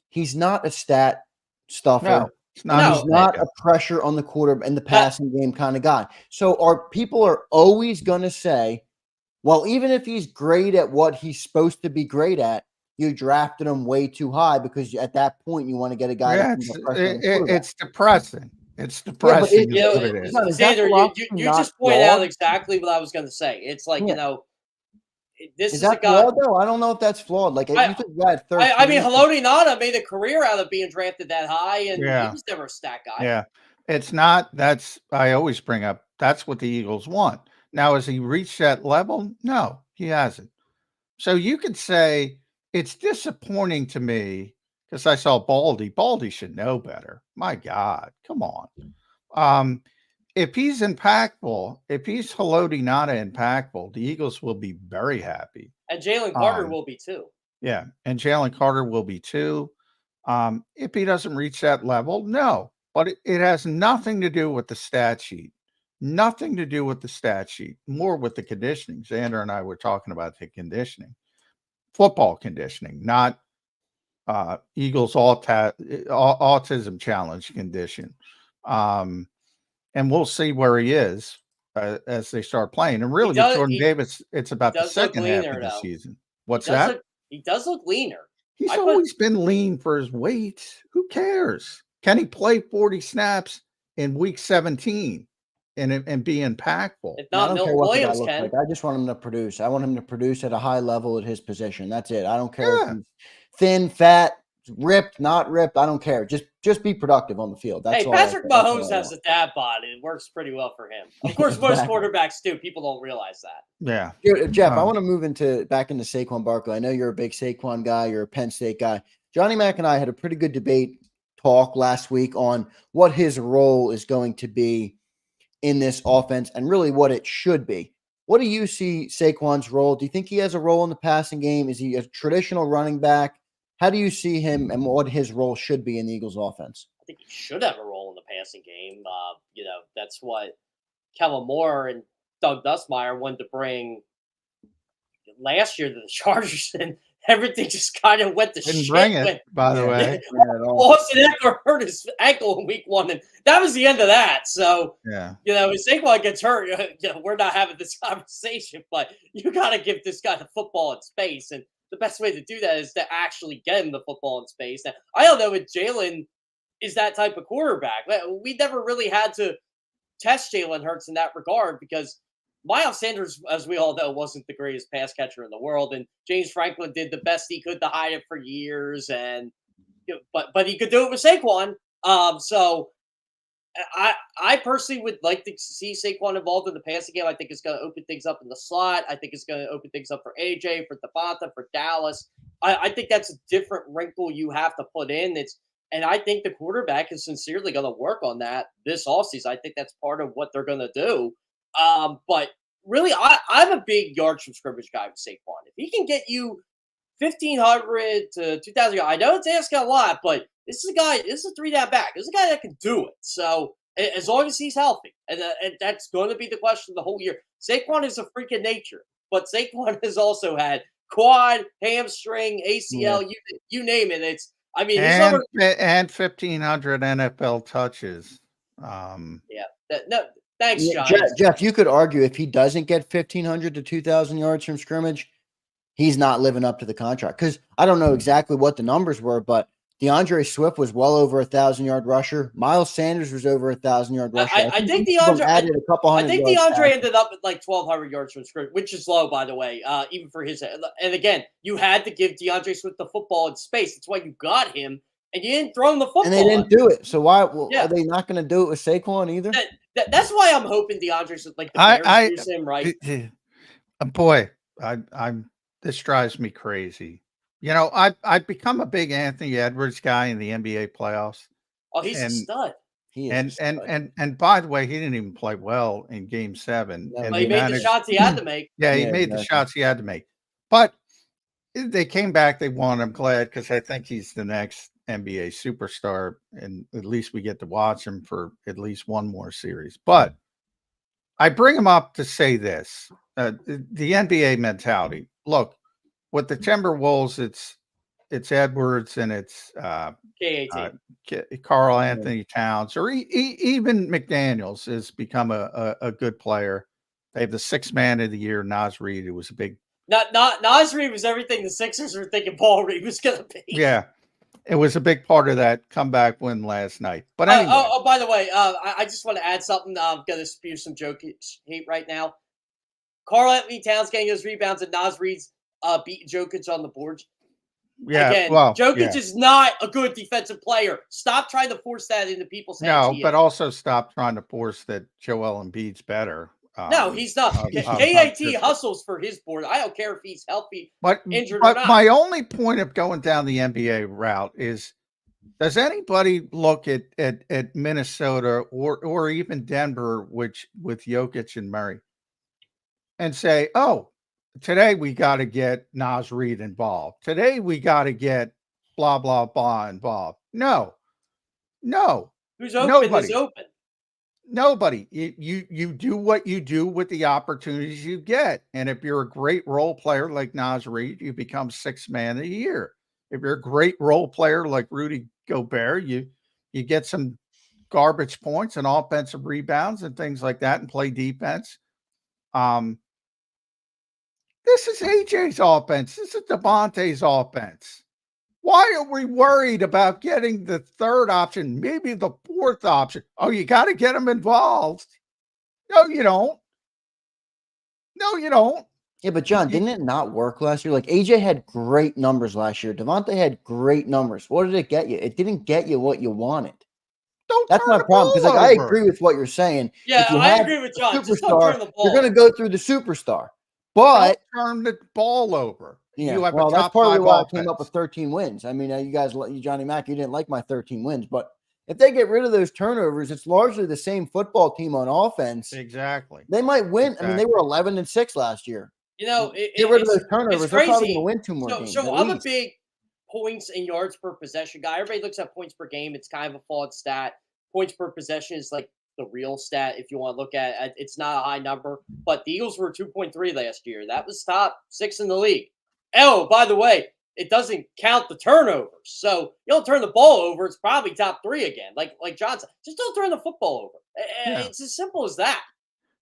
he's not a stat stuffer. No, he's not a pressure on the quarter and the passing game kind of guy. So people are always going to say, well, even if he's great at what he's supposed to be great at, you drafted him way too high because at that point you want to get a guy. It's depressing. It's depressing. Zander, you just pointed out exactly what I was going to say. It's like, this is that a guy. Flawed, though? I don't know if that's flawed. Like, I mean, Haloti Ngata made a career out of being drafted that high, and he was never a stat guy. Yeah, it's not. I always bring up. That's what the Eagles want. Now, has he reached that level? No, he hasn't. So you could say it's disappointing to me because I saw Baldy. Baldy should know better. My God, come on. If he's impactful, if he's Haloti Ngata impactful, the Eagles will be very happy. And Jalen Carter will be too. Yeah, and Jalen Carter will be too. If he doesn't reach that level, no. But it has nothing to do with the stat sheet. Nothing to do with the stat sheet. More with the conditioning. Zander and I were talking about the conditioning. Football conditioning, not Eagles autism challenge condition. And we'll see where he is as they start playing. And really, with Jordan Davis, it's about the second half of the season. What's that? He does look leaner. He's always been lean for his weight. Who cares? Can he play 40 snaps in week 17 and be impactful? If not, Milton Williams can. I just want him to produce. I want him to produce at a high level at his position. That's it. I don't care if he's thin, fat, ripped, not ripped. I don't care. Just be productive on the field. That's all. Patrick Mahomes has a dad bod, and it works pretty well for him. Of course, most quarterbacks do. People don't realize that. Yeah. Jeff, I want to move back into Saquon Barkley. I know you're a big Saquon guy. You're a Penn State guy. Johnny Mac and I had a pretty good debate talk last week on what his role is going to be in this offense and really what it should be. What do you see Saquon's role? Do you think he has a role in the passing game? Is he a traditional running back? How do you see him and what his role should be in the Eagles offense? I think he should have a role in the passing game. That's what Kellen Moore and Doug Nussmeier wanted to bring last year to the Chargers, and everything just kind of went to Didn't shit. bring it, by the way. Austin Eckler hurt his ankle in week 1, and that was the end of that. So, Yeah. If Saquon gets hurt, we're not having this conversation, but you got to give this guy the football in space, and the best way to do that is to actually get him the football in space. Now, I don't know if Jalen is that type of quarterback. We never really had to test Jalen Hurts in that regard because Miles Sanders, as we all know, wasn't the greatest pass catcher in the world, and James Franklin did the best he could to hide it for years. And but he could do it with Saquon. So I personally would like to see Saquon involved in the passing game. I think it's going to open things up in the slot. I think it's going to open things up for AJ, for Devonta, for Dallas. I think that's a different wrinkle you have to put in. And I think the quarterback is sincerely going to work on that this offseason. I think that's part of what they're going to do. But really, I'm a big yards from scrimmage guy with Saquon. If he can get you 1,500 to 2,000 yards, I know it's asking a lot, but this is a guy, this is a 3-down back. This is a guy that can do it. So as long as he's healthy, and that's going to be the question the whole year. Saquon is a freak of nature, but Saquon has also had quad, hamstring, ACL, you name it. And 1,500 NFL touches. Thanks, John. Jeff, you could argue if he doesn't get 1,500 to 2,000 yards from scrimmage, he's not living up to the contract. Because I don't know exactly what the numbers were, but DeAndre Swift was well over 1,000-yard rusher. Miles Sanders was over 1,000-yard rusher. I think DeAndre added a couple hundred. I think DeAndre ended up at like 1,200 yards from scrimmage, which is low, by the way, even for his. And again, you had to give DeAndre Swift the football in space. That's why you got him, and you didn't throw him the football. And they didn't do it. So why are they not going to do it with Saquon either? That's why I'm hoping DeAndre Swift, like the Bears use him, right? Boy, this drives me crazy. I've become a big Anthony Edwards guy in the NBA playoffs. Oh, he's a stud. And by the way, he didn't even play well in Game 7. No, and he made the shots he had to make. Yeah, he made the shots he had to make. But they came back. They won. I'm glad because I think he's the next NBA superstar, and at least we get to watch him for at least one more series. But I bring him up to say this: the NBA mentality. Look. With the Timberwolves, it's Edwards and it's Karl Anthony Towns, or even McDaniels has become a good player. They have the 6th man of the year, Naz Reid, who was a big. Naz Reid was everything the Sixers were thinking Paul Reed was going to be. Yeah, it was a big part of that comeback win last night. But anyway. By the way, I just want to add something. I'm going to spew some Jokic hate right now. Karl Anthony Towns getting those rebounds and Naz Reid's beating Jokic on the boards. Yeah, again, Jokic is not a good defensive player. Stop trying to force that into people's heads. No, but also stop trying to force that Joel Embiid's better. No, he's not. KAT hustles for his board. I don't care if he's healthy, injured or not. My only point of going down the NBA route is, does anybody look at Minnesota or even Denver, with Jokic and Murray, and say, oh, today we got to get Naz Reid involved. Today we got to get blah, blah, blah involved. No. Who's open Nobody. is open. Nobody. You do what you do with the opportunities you get. And if you're a great role player like Naz Reid, you become 6th man of the year. If you're a great role player like Rudy Gobert, you get some garbage points and offensive rebounds and things like that and play defense. This is AJ's offense. This is Devontae's offense. Why are we worried about getting the 3rd option, maybe the 4th option? Oh, you got to get them involved. No, you don't. Yeah, but John, didn't it not work last year? Like AJ had great numbers last year. Devontae had great numbers. What did it get you? It didn't get you what you wanted. That's my problem. Because I agree with what you're saying. Yeah, I agree with John. Just don't turn the ball. You're going to go through the superstar. But don't turn the ball over. Yeah, you have well, a that's top partly 5 why I offense. came up with 13 wins. I mean, you guys, you Johnny Mack, you didn't like my 13 wins, but if they get rid of those turnovers, it's largely the same football team on offense. Exactly. They might win. Exactly. I mean, they were 11-6 last year. You know, Get rid of those turnovers. It's They're probably crazy. going to win 2 more So, games. so at I'm a least. big points and yards per possession guy. Everybody looks at points per game. It's kind of a flawed stat. Points per possession is like the real stat if you want to look at it. It's not a high number, but the Eagles were 2.3 last year. That was top 6 in the league. Oh, by the way, it doesn't count the turnovers. So you don't turn the ball over, it's probably top 3 again. Like Johnson, just don't turn the football over. Yeah. It's as simple as that.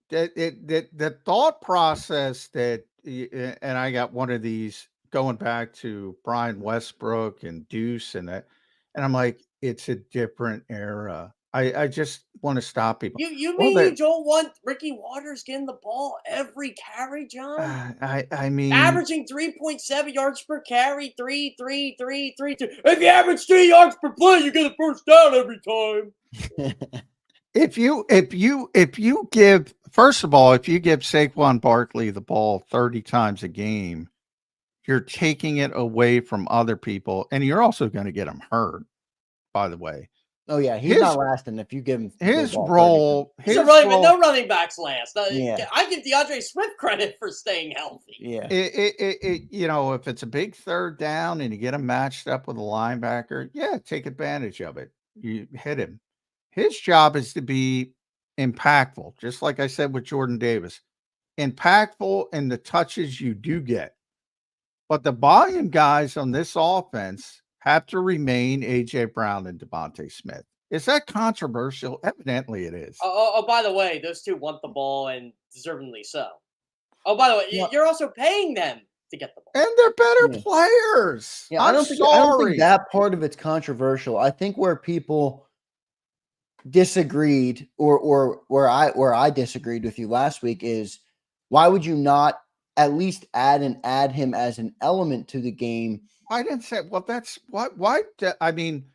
The thought process that, and I got one of these going back to Brian Westbrook and Deuce and that, and I'm like, it's a different era. I just want to stop people. You Well, mean you don't want Ricky Waters getting the ball every carry, John? I mean, Averaging 3.7 yards per carry, 3. If you average 3 yards per play, you get a first down every time. if you give, first of all, if you give Saquon Barkley the ball 30 times a game, you're taking it away from other people, and you're also going to get him hurt, by the way. Oh, yeah. He's not lasting if you give him his role. He's a running back. No running backs last. Yeah. I give DeAndre Swift credit for staying healthy. Yeah. You know, if it's a big third down and you get him matched up with a linebacker, yeah, take advantage of it. You hit him. His job is to be impactful, just like I said with Jordan Davis. Impactful in the touches you do get. But the volume guys on this offense have to remain A.J. Brown and Devontae Smith. Is that controversial? Evidently it is. Oh, by the way, those two want the ball, and deservingly so. Oh, by the way, you're also paying them to get the ball. And they're better players. Yeah, I don't think that part of it's controversial. I think where people disagreed or where I disagreed with you last week is why would you not at least add him as an element to the game? I didn't say, well, that's why I mean,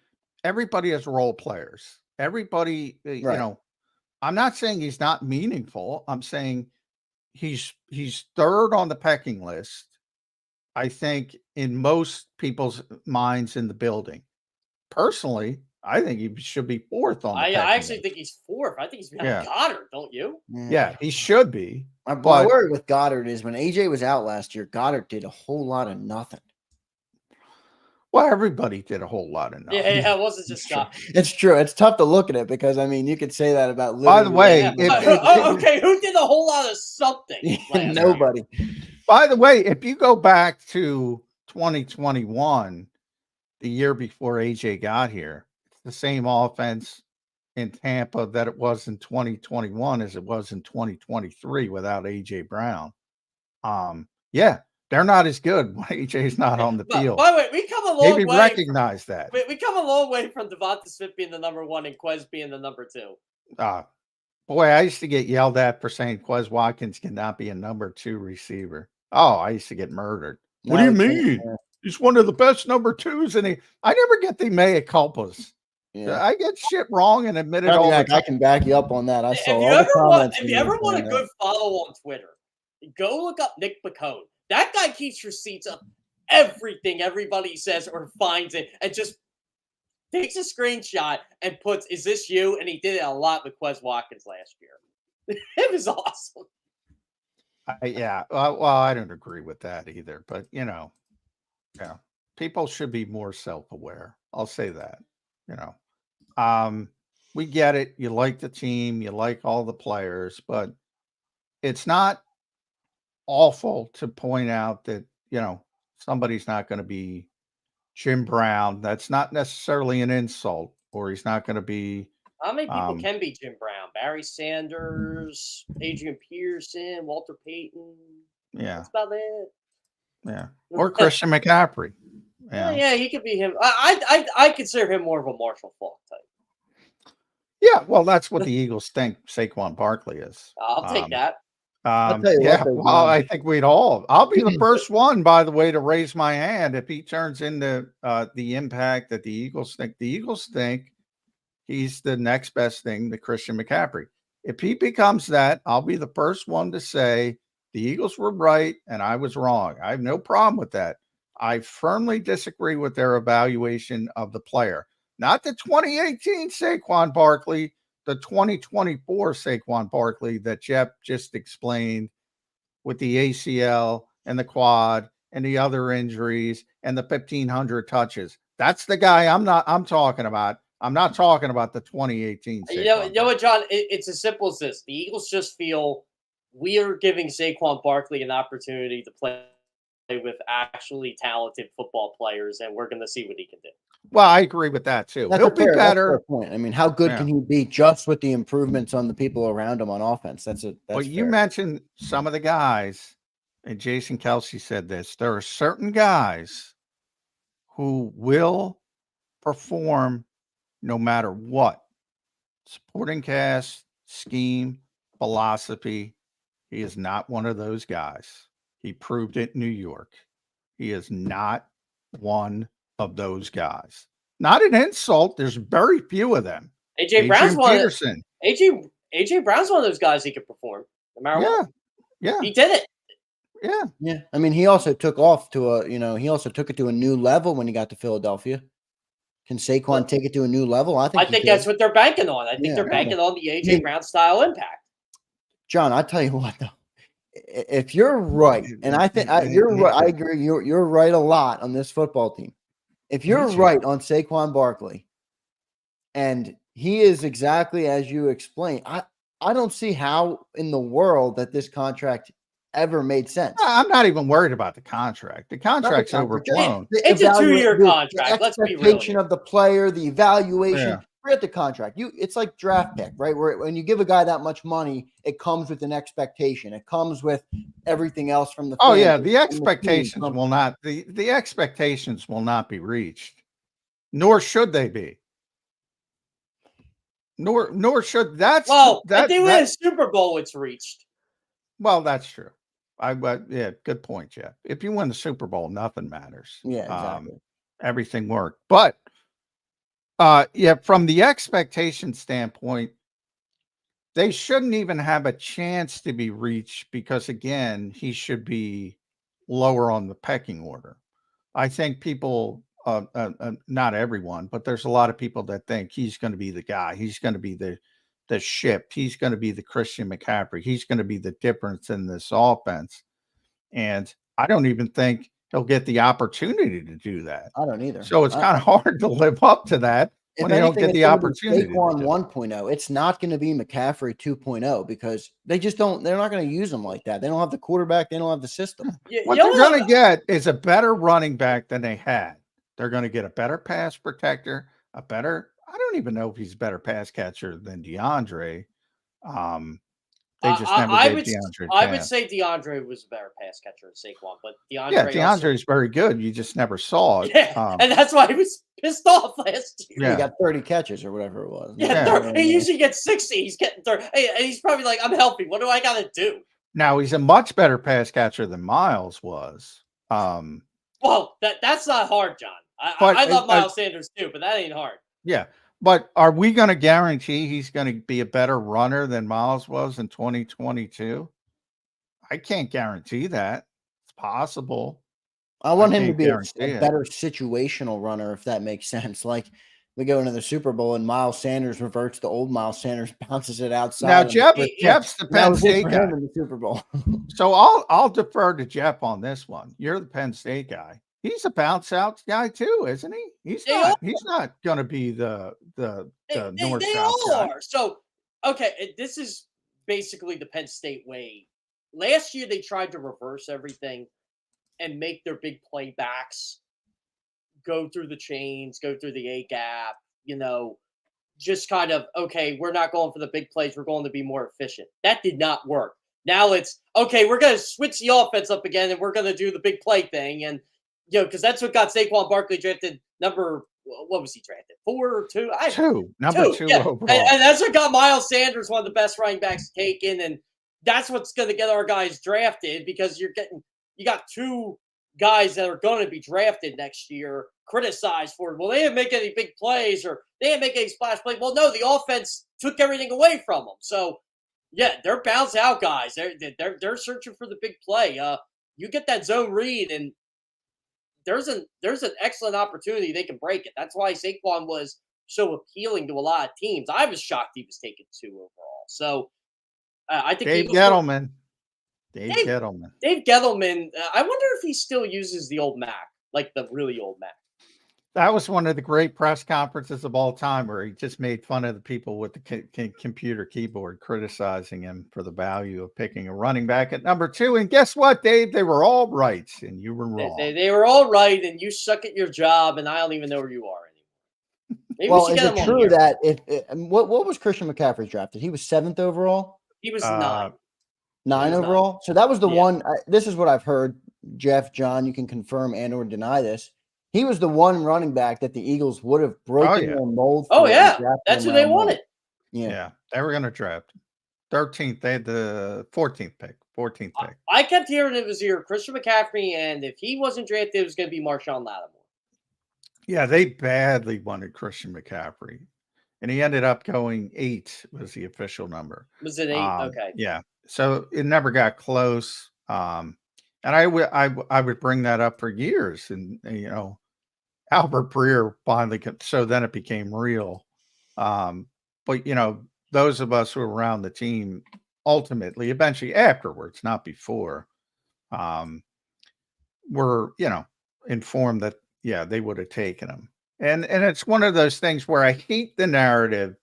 everybody has role players. Everybody, you know, I'm not saying he's not meaningful. I'm saying he's third on the pecking list, I think, in most people's minds in the building. Personally, I think he should be fourth on the pecking I actually list. think he's fourth. I think he's behind Goddard, don't you? Yeah, he should be. My worry with Goddard is when AJ was out last year, Goddard did a whole lot of nothing. Well, everybody did a whole lot of nothing. Yeah, it wasn't just Goddard. It's true. It's tough to look at it because, I mean, you could say that about By the way, okay, who did a whole lot of something? Nobody. By the way, if you go back to 2021, the year before AJ got here, it's the same offense in Tampa that it was in 2021 as it was in 2023 without AJ Brown. Yeah, they're not as good when AJ's not on the field. By the way, we come a long way. Maybe recognize that. We come a long way from Devonta Smith being the number 1 and Quez being the number 2. Boy, I used to get yelled at for saying Quez Watkins cannot be a number 2 receiver. Oh, I used to get murdered. What do you mean? He's one of the best number 2s, and I never get the mea culpas. Yeah. I get shit wrong and admit it all the time. I can back you up on that. I saw all the comments. If you ever want a good follow on Twitter, go look up Nick Pacone. That guy keeps receipts of everything everybody says or finds it and just takes a screenshot and puts, "Is this you?" And he did it a lot with Quez Watkins last year. It was awesome. Well, I don't agree with that either. But, you know, people should be more self-aware. I'll say that, you know. We get it. You like the team. You like all the players. But it's not awful to point out that, you know, somebody's not going to be Jim Brown. That's not necessarily an insult, or he's not going to be. How many people can be Jim Brown? Barry Sanders, Adrian Peterson, Walter Payton. Yeah. That's about it. Yeah. Or Christian McCaffrey. Yeah, he could be him. I consider him more of a Marshall Faulk type. Yeah, well, that's what the Eagles think Saquon Barkley is. I'll take that. I think we'd all. I'll be the first one, by the way, to raise my hand if he turns into the impact that the Eagles think. The Eagles think he's the next best thing to Christian McCaffrey. If he becomes that, I'll be the first one to say The Eagles were right and I was wrong. I have no problem with that. I firmly disagree with their evaluation of the player. Not the 2018 Saquon Barkley, the 2024 Saquon Barkley that Jeff just explained with the ACL and the quad and the other injuries and the 1,500 touches. That's the guy I'm talking about. I'm not talking about the 2018 Saquon. You know what, John? It's as simple as this. The Eagles just feel we are giving Saquon Barkley an opportunity to play with actually talented football players, and we're going to see what he can do. Well, I agree with that too. That's He'll be better. That's a fair point. I mean, how good can he be just with the improvements on the people around him on offense? Well, you mentioned some of the guys, and Jason Kelsey said this. There are certain guys who will perform no matter what. Supporting cast, scheme, philosophy. He is not one of those guys. He proved it in New York. He is not one of those guys. Not an insult. There's very few of them. AJ Brown's one. AJ Brown's one of those guys he could perform no matter what. Yeah. He did it. Yeah. I mean, he also took off to he also took it to a new level when he got to Philadelphia. Can Saquon take it to a new level? I think that's what they're banking on. I think they're banking on the AJ Brown style impact. John, I tell you what though. If you're right, and I think you're right, I agree. You're right a lot on this football team. If you're right on Saquon Barkley, and he is exactly as you explained, I don't see how in the world that this contract ever made sense. I'm not even worried about the contract. The contract's overblown. It's a 2-year contract. Let's be real. The of the player, the evaluation. Yeah. Forget the contract. It's like draft pick, right? Where when you give a guy that much money, it comes with an expectation. It comes with everything else from the. Oh yeah, the expectations will not the expectations will not be reached, nor should they be. Nor should if they win a Super Bowl, it's reached. Well, that's true. Good point, Jeff. If you win the Super Bowl, nothing matters. Yeah, exactly. Everything worked, but. From the expectation standpoint, they shouldn't even have a chance to be reached because, again, he should be lower on the pecking order. I think people, not everyone, but there's a lot of people that think he's going to be the guy. He's going to be the ship. He's going to be the Christian McCaffrey. He's going to be the difference in this offense. And I don't even think he'll get the opportunity to do that. I don't either. So it's kind of hard to live up to that when they don't get the opportunity. Saquon 1.0. It's not going to be McCaffrey 2.0 because they just don't. They're not going to use him like that. They don't have the quarterback. They don't have the system. What they're going to get is a better running back than they had. They're going to get a better pass protector, I don't even know if he's a better pass catcher than DeAndre. They just never gave DeAndre. I would say DeAndre was a better pass catcher than Saquon, but DeAndre is very good. You just never saw it. Yeah, and that's why he was pissed off last year. Yeah. He got 30 catches or whatever it was. Yeah, he usually gets 60. He's getting 30. Hey, and he's probably like, I'm healthy. What do I got to do? Now, he's a much better pass catcher than Miles was. Well, that's not hard, John. I love Miles Sanders too, but that ain't hard. Yeah. But are we going to guarantee he's going to be a better runner than Miles was in 2022? I can't guarantee that. It's possible. I want him to be a better situational runner, if that makes sense. Like we go into the Super Bowl and Miles Sanders reverts to old Miles Sanders, bounces it outside. Now, Jeff's the Penn State guy in the Super Bowl. So I'll defer to Jeff on this one. You're the Penn State guy. He's a bounce out guy too, isn't he? He's not going to be the north south guy. So, okay, this is basically the Penn State way. Last year they tried to reverse everything and make their big play backs go through the chains, go through the A gap, just kind of, okay, we're not going for the big plays. We're going to be more efficient. That did not work. Now it's, okay, we're going to switch the offense up again and we're going to do the big play thing. And, because that's what got Saquon Barkley drafted what was he drafted? 4 or 2? Number two overall. And that's what got Miles Sanders one of the best running backs taken. And that's what's going to get our guys drafted because you got 2 guys that are going to be drafted next year criticized for, well, they didn't make any big plays or they didn't make any splash plays. Well, no, the offense took everything away from them. So, Yeah, they're bounce out guys. They're searching for the big play. You get that zone read, and there's an excellent opportunity they can break it. That's why Saquon was so appealing to a lot of teams. I was shocked he was taken 2 overall. So I think Dave Gettleman. Dave Gettleman. Dave Gettleman. I wonder if he still uses the old Mac, like the really old Mac. That was one of the great press conferences of all time, where he just made fun of the people with the computer keyboard, criticizing him for the value of picking a running back at number 2. And guess what, Dave? They were all right, and you were wrong. They were all right, and you suck at your job, and I don't even know where you are anymore. Maybe Well, we should is get it him on true here. that what was Christian McCaffrey drafted? He was 7th overall? He was 9. 9 was overall? So that was the Yeah. one. This is what I've heard. Jeff, John, you can confirm and or deny this. He was the one running back that the Eagles would have broken their mold for. Oh, yeah. and drafted That's him who they round 1. wanted. Yeah. They were going to draft him. 13th. They had the 14th pick. 14th pick. I kept hearing it was either Christian McCaffrey, and if he wasn't drafted, it was going to be Marshawn Lattimore. Yeah, they badly wanted Christian McCaffrey, and he ended up going 8 was the official number. Was it 8? Okay. Yeah, so it never got close. And I would bring that up for years, and Albert Breer finally so then it became real. But those of us who were around the team ultimately, eventually afterwards, not before, were informed that they would have taken him. And it's one of those things where I hate the narrative,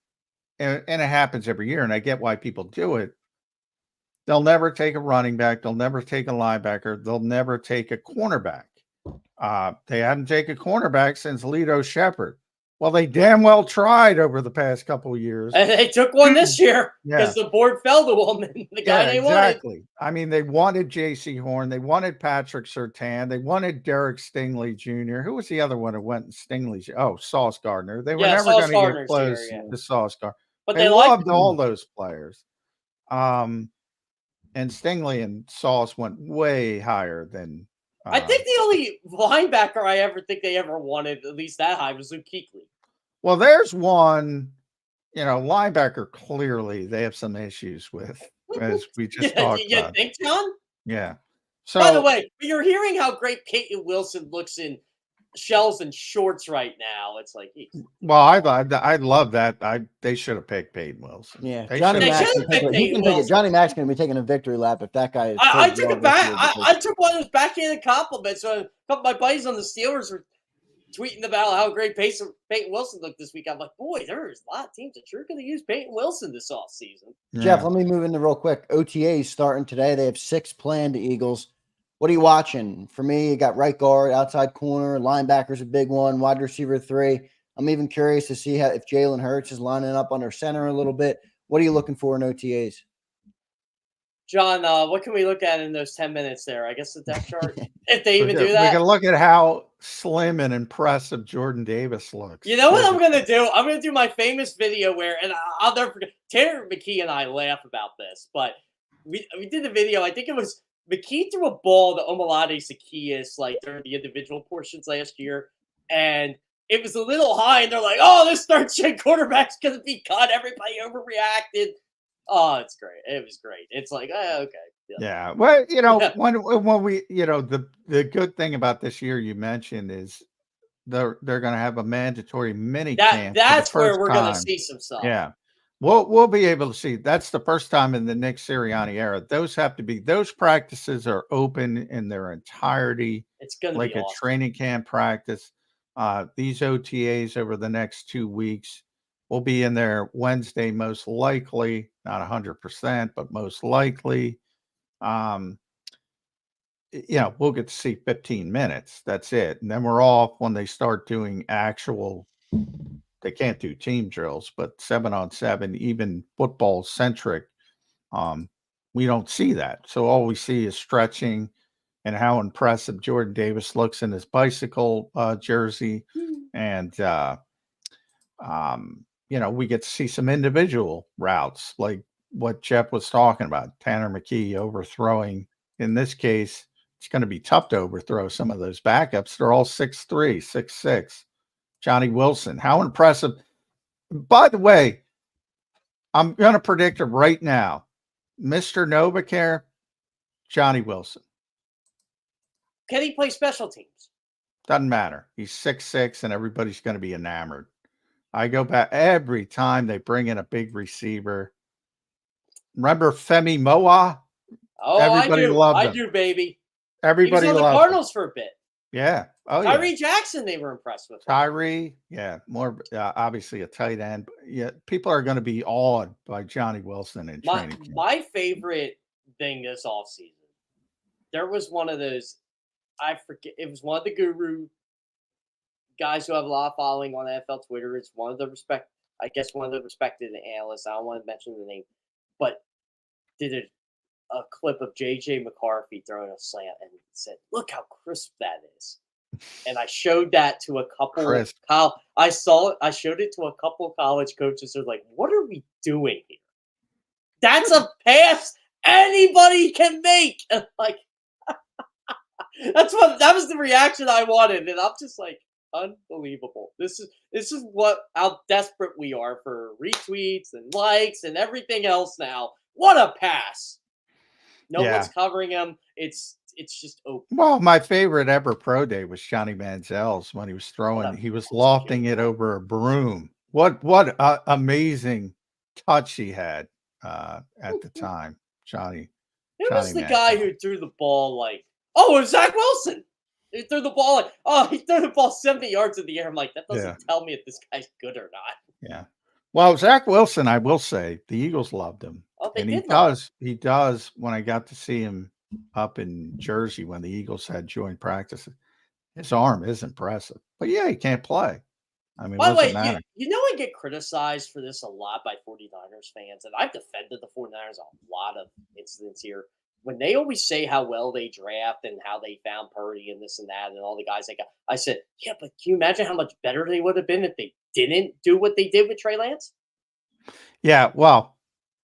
and it happens every year, and I get why people do it. They'll never take a running back. They'll never take a linebacker. They'll never take a cornerback. They hadn't taken a cornerback since Lito Shepherd. Well, they damn well tried over the past couple of years. And they took one this year because the board fell to him. The guy they wanted. I mean, they wanted J.C. Horn. They wanted Patrick Surtain. They wanted Derek Stingley Jr. Who was the other one who went in Stingley? Oh, Sauce Gardner. They were never going to get close to Sauce Gardner. But they loved all those players. And Stingley and Sauce went way higher than. I think the only linebacker I ever think they ever wanted, at least that high, was Luke Kuechly. Well, there's one, linebacker. Clearly, they have some issues with, as we just talked about. You think, John? Yeah. So, by the way, you're hearing how great Peyton Wilson looks in shells and shorts right now. It's like, well, I love that. They should have picked Peyton Wilson. Yeah, Johnny Mac's going to be taking a victory lap if that guy is. I took it back. I took one of those backhanded compliments. So a couple of my buddies on the Steelers were tweeting about how great Peyton Wilson looked this week. I'm like, boy, there's a lot of teams that sure going to use Peyton Wilson this offseason. Jeff, let me move into real quick. OTAs starting today. They have 6 planned, Eagles. What are you watching? For me, you got right guard, outside corner, linebacker's a big one, wide receiver 3. I'm even curious to see if Jalen Hurts is lining up under center a little bit. What are you looking for in OTAs? John, what can we look at in those 10 minutes there? I guess the depth chart, if they even do that. We can look at how slim and impressive Jordan Davis looks. You know what I'm going to do? I'm going to do my famous video where, and I'll never forget, Tanner McKee and I laugh about this, but we did the video. I think it was McKee threw a ball to Omalade Zaccheaus like during the individual portions last year, and it was a little high, and they're like, "Oh, this third-string quarterback's going to be cut." Everybody overreacted. Oh, it's great. It was great. It's like, okay. Yeah. Well, when we, the good thing about this year you mentioned is they're going to have a mandatory mini camp. That's where we're going to see some stuff. Yeah. We'll be able to see. That's the first time in the Nick Sirianni era. Those practices are open in their entirety. It's going to be like a training camp practice. These OTAs over the next 2 weeks will be in there Wednesday, most likely, not 100%, but most likely. We'll get to see 15 minutes. That's it. And then we're off when they start doing actual. They can't do team drills, but 7-on-7, even football centric, we don't see that. So all we see is stretching and how impressive Jordan Davis looks in his bicycle jersey. And, we get to see some individual routes like what Jeff was talking about. Tanner McKee overthrowing. In this case, it's going to be tough to overthrow some of those backups. They're all 6'3", 6'6". Johnny Wilson, how impressive. By the way, I'm going to predict it right now. Mr. Novacare, Johnny Wilson. Can he play special teams? Doesn't matter. He's 6'6", and everybody's going to be enamored. I go back every time they bring in a big receiver. Remember Femi Moa? Oh, Everybody loved him. I do, baby. Everybody he was on the loved Cardinals for a bit. Yeah. Oh, Tyree Jackson, they were impressed with. Tyree, yeah, more obviously a tight end. But yeah, people are going to be awed by Johnny Wilson in training camp. My favorite thing this offseason, there was one of those, I forget, it was one of the guru guys who have a lot of following on NFL Twitter. It's one of the respected analysts. I don't want to mention the name, but did a clip of JJ McCarthy throwing a slant and said, "Look how crisp that is." And I showed that to a couple of I showed it to a couple of college coaches. They're like, "What are we doing here? That's a pass anybody can make." And like, that was the reaction I wanted. And I'm just like, unbelievable. This is how desperate we are for retweets and likes and everything else now. What a pass. No one's covering him. It's just open. Well, my favorite ever pro day was Johnny Manziel's when he was throwing. He was lofting it over a broom. What amazing touch he had at the time, Johnny. It was the guy who threw the ball like, oh, it was Zach Wilson. He threw the ball like, oh, he threw the ball 70 yards in the air. I'm like, that doesn't tell me if this guy's good or not. Yeah. Well, Zach Wilson, I will say, the Eagles loved him. Oh, and he does when I got to see him up in Jersey when the Eagles had joint practices. His arm is impressive. But yeah, he can't play. I mean, by the way, you know I get criticized for this a lot by 49ers fans, and I've defended the 49ers a lot of incidents here. When they always say how well they draft and how they found Purdy and this and that and all the guys they got, I said, yeah, but can you imagine how much better they would have been if they didn't do what they did with Trey Lance? Yeah, well,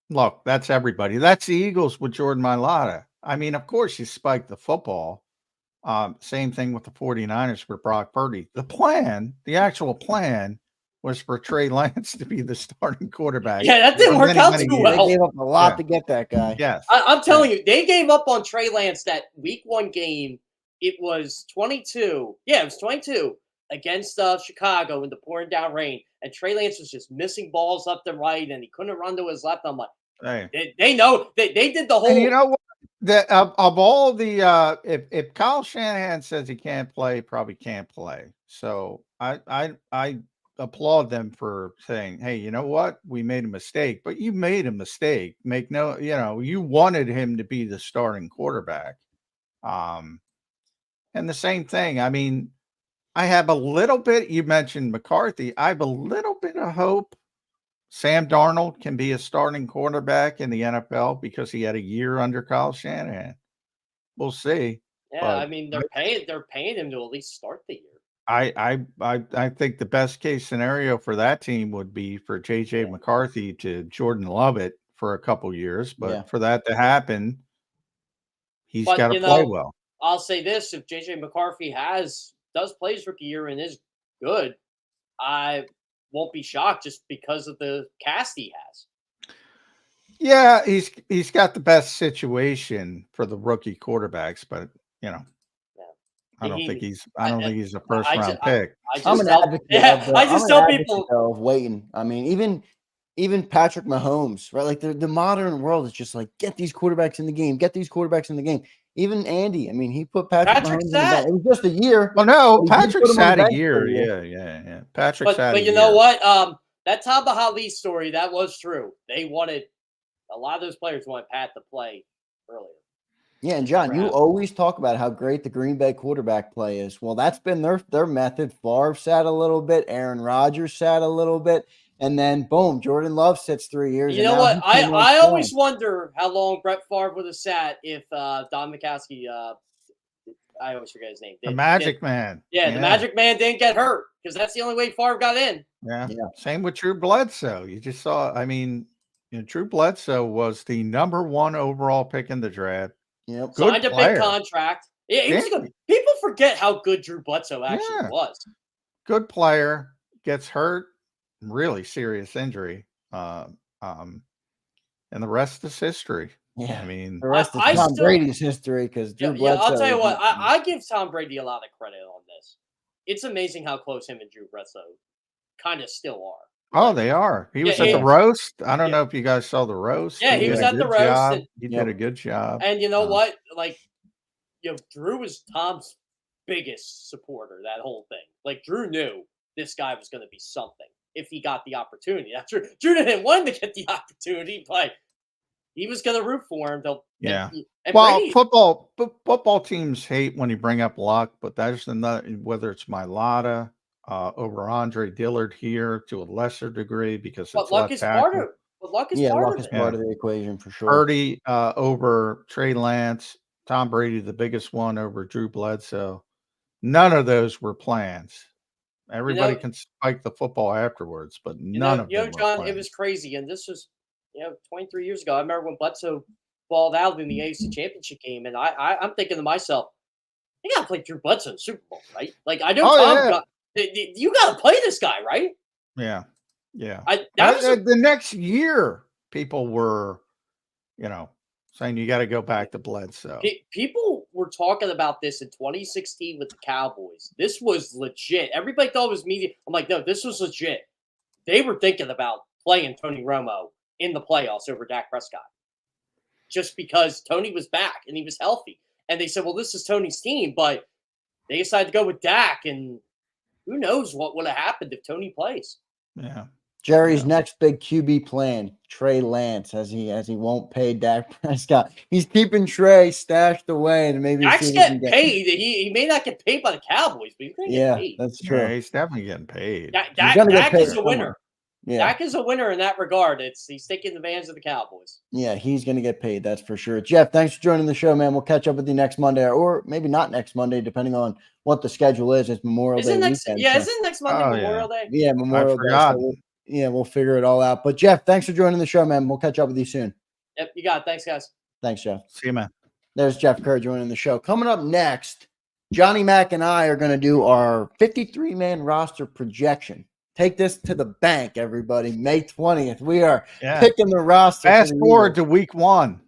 look, that's everybody. That's the Eagles with Jordan Mailata. I mean, of course, you spike the football. Same thing with the 49ers for Brock Purdy. The actual plan was for Trey Lance to be the starting quarterback. Yeah, that didn't work out too well. They gave up a lot to get that guy. Yes. I'm telling you, they gave up on Trey Lance that week 1 game. It was 22. Yeah, it was 22 against Chicago in the pouring down rain. And Trey Lance was just missing balls left and right, and he couldn't run to his left. I'm like, they know. They did the whole. And you know what? Of all the if Kyle Shanahan says he can't play, he probably can't play. So I applaud them for saying, hey, you know what? We made a mistake, but you made a mistake. You wanted him to be the starting quarterback. And the same thing. I mean, I have a little bit, you mentioned McCarthy. I have a little bit of hope Sam Darnold can be a starting quarterback in the NFL because he had a year under Kyle Shanahan. We'll see. Yeah, I mean, they're paying him to at least start the year. I think the best case scenario for that team would be for JJ McCarthy to Jordan Love it for a couple years, but for that to happen, he's got to play well. I'll say this: if JJ McCarthy does play his rookie year and is good, I won't be shocked just because of the cast he has. Yeah, he's got the best situation for the rookie quarterbacks, but I don't think he's a first round pick. I'm an advocate. I just tell people of waiting. I mean, even Patrick Mahomes, right? Like the modern world is just like, get these quarterbacks in the game. Even Andy, I mean, he put Patrick Mahomes in the game. It was just a year. Well, no, Patrick's had a year. Yeah. Patrick's had a year. But you know what? That Tamba Ali story, that was true. They wanted a lot of those players wanted Pat to play earlier. Yeah, and John, you always talk about how great the Green Bay quarterback play is. Well, that's been their method. Favre sat a little bit. Aaron Rodgers sat a little bit. And then, boom, Jordan Love sits 3 years. You know what? I always wonder how long Brett Favre would have sat if Don Mikowski, I always forget his name. The Magic Man. Yeah, the Magic Man didn't get hurt because that's the only way Favre got in. Yeah. Same with Drew Bledsoe. You just saw, Drew Bledsoe was the #1 overall pick in the draft. Yep. Signed a big contract. Yeah, he was good. People forget how good Drew Bledsoe actually was. Good player, gets hurt. Really serious injury. And the rest is history. Yeah. I mean, The rest of I Tom still- Brady's history because Drew Bledsoe. I'll tell you what. I give Tom Brady a lot of credit on this. It's amazing how close him and Drew Bledsoe kind of still are. oh, they are. He was at the yeah. roast. I don't Yeah. know if you guys saw the roast. Yeah, he did was a at the good roast, job. and- He Yep. did a good job. And you know what? Like, Drew was Tom's biggest supporter, that whole thing. Like, Drew knew this guy was going to be something if he got the opportunity. That's Drew didn't want him to get the opportunity, but he was going to root for him. Yeah. And Well, Brady, football teams hate when you bring up luck, but that's another, whether it's Mailata over Andre Dillard here to a lesser degree because but it's luck left is tackle. part of it. But luck is part luck of is it. part of the equation for sure. Purdy over Trey Lance, Tom Brady, the biggest one over Drew Bledsoe. None of those were plans. Everybody can spike the football afterwards, but none of them were John, plans. it was crazy. And this was, 23 years ago. I remember when Bledsoe balled out in the AFC Championship game, and I'm thinking to myself, you got to play Drew Bledsoe in the Super Bowl, right? Like, I know Tom you got to play this guy, right? Yeah. Yeah. The next year, people were, saying you got to go back to Bledsoe. People were talking about this in 2016 with the Cowboys. This was legit. Everybody thought it was media. I'm like, no, this was legit. They were thinking about playing Tony Romo in the playoffs over Dak Prescott just because Tony was back and he was healthy. And they said, well, this is Tony's team, but they decided to go with Dak, and who knows what would have happened if Tony plays. Yeah. Jerry's next big QB plan, Trey Lance, as he won't pay Dak Prescott. He's keeping Trey stashed away, and maybe Dak's getting paid. He may not get paid by the Cowboys, but he's going to get paid. That's true. Yeah, he's definitely getting paid. Dak is a winner. Yeah. Dak is a winner in that regard. He's taking advantage of the Cowboys. Yeah, he's going to get paid. That's for sure. Jeff, thanks for joining the show, man. We'll catch up with you next Monday, or maybe not next Monday, depending on what the schedule is. It's Memorial Day weekend. Yeah, isn't next Monday Memorial Day? Yeah, Memorial Day. So we'll figure it all out. But Jeff, thanks for joining the show, man. We'll catch up with you soon. Yep, you got it. Thanks, guys. Thanks, Jeff. See you, man. There's Jeff Kerr joining the show. Coming up next, Johnny Mac and I are going to do our 53-man roster projection. Take this to the bank, everybody. May 20th. We are picking the roster. Fast forward to week 1.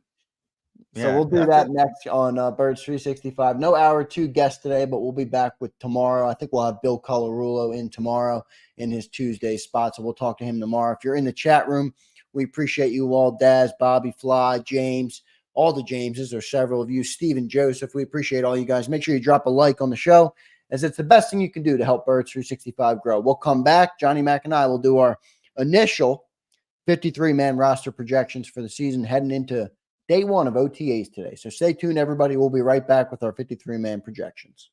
So we'll do that next on Birds 365. No hour 2 guest today, but we'll be back with tomorrow. I think we'll have Bill Colarulo in tomorrow in his Tuesday spot. So we'll talk to him tomorrow. If you're in the chat room, we appreciate you all. Daz, Bobby, Fly, James, all the Jameses. There's several of you. Stephen, Joseph, we appreciate all you guys. Make sure you drop a like on the show, as it's the best thing you can do to help Birds 365 grow. We'll come back. Johnny Mac and I will do our initial 53-man roster projections for the season heading into day 1 of OTAs today. So stay tuned, everybody. We'll be right back with our 53-man projections.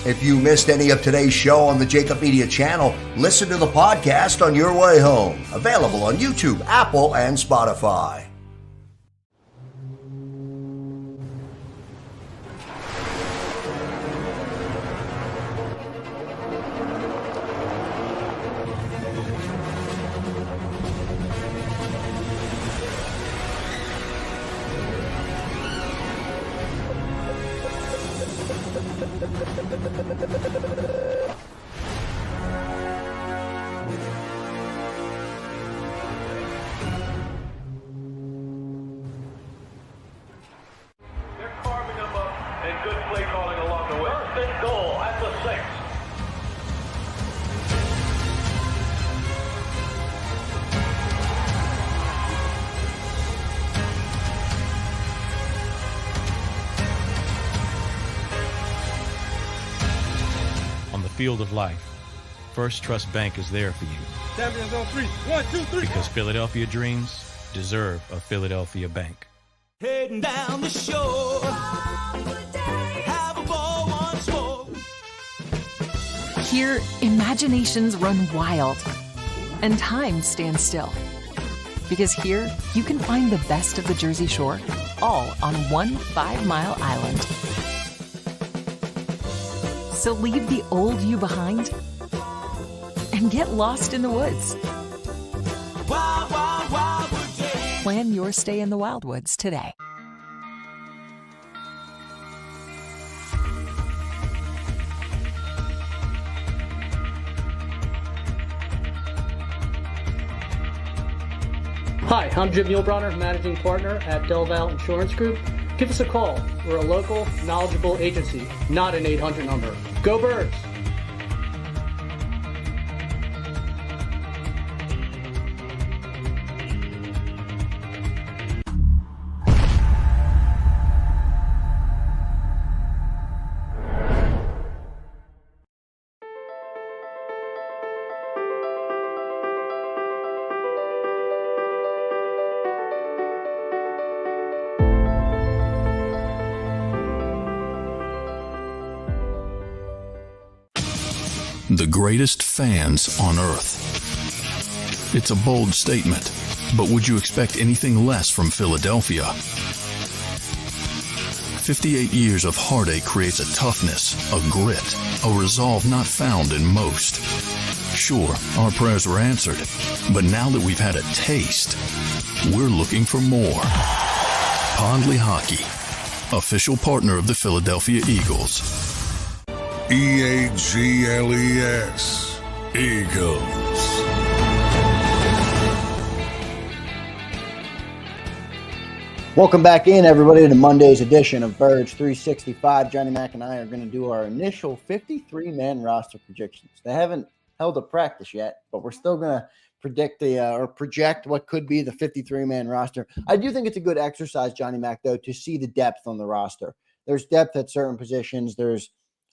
If you missed any of today's show on the JAKIB Media channel, listen to the podcast on your way home. Available on YouTube, Apple, and Spotify. Field of life, First Trust Bank is there for you. Champions on 3. 1, 2, 3. Because Philadelphia dreams deserve a Philadelphia bank. Heading down the shore. Have a ball once more. Here, imaginations run wild and time stands still. Because here, you can find the best of the Jersey Shore, all on one 5-mile island. So leave the old you behind and get lost in the woods. Wild, wild, wildwood day. Plan your stay in the Wildwoods today. Hi, I'm Jim Muehlbronner, Managing Partner at Del Valle Insurance Group. Give us a call. We're a local, knowledgeable agency, not an 800 number. Go Birds! The greatest fans on earth. It's a bold statement, but would you expect anything less from Philadelphia? 58 years of heartache creates a toughness, a grit, a resolve not found in most. Sure, our prayers were answered, but now that we've had a taste, we're looking for more. Pondley Hockey, official partner of the Philadelphia Eagles. EAGLES, Eagles. Welcome back in, everybody, to Monday's edition of Birds 365. Johnny Mac and I are going to do our initial 53-man roster projections. They haven't held a practice yet, but we're still going to predict or project what could be the 53-man roster. I do think it's a good exercise, Johnny Mac, though, to see the depth on the roster. There's depth at certain positions. There's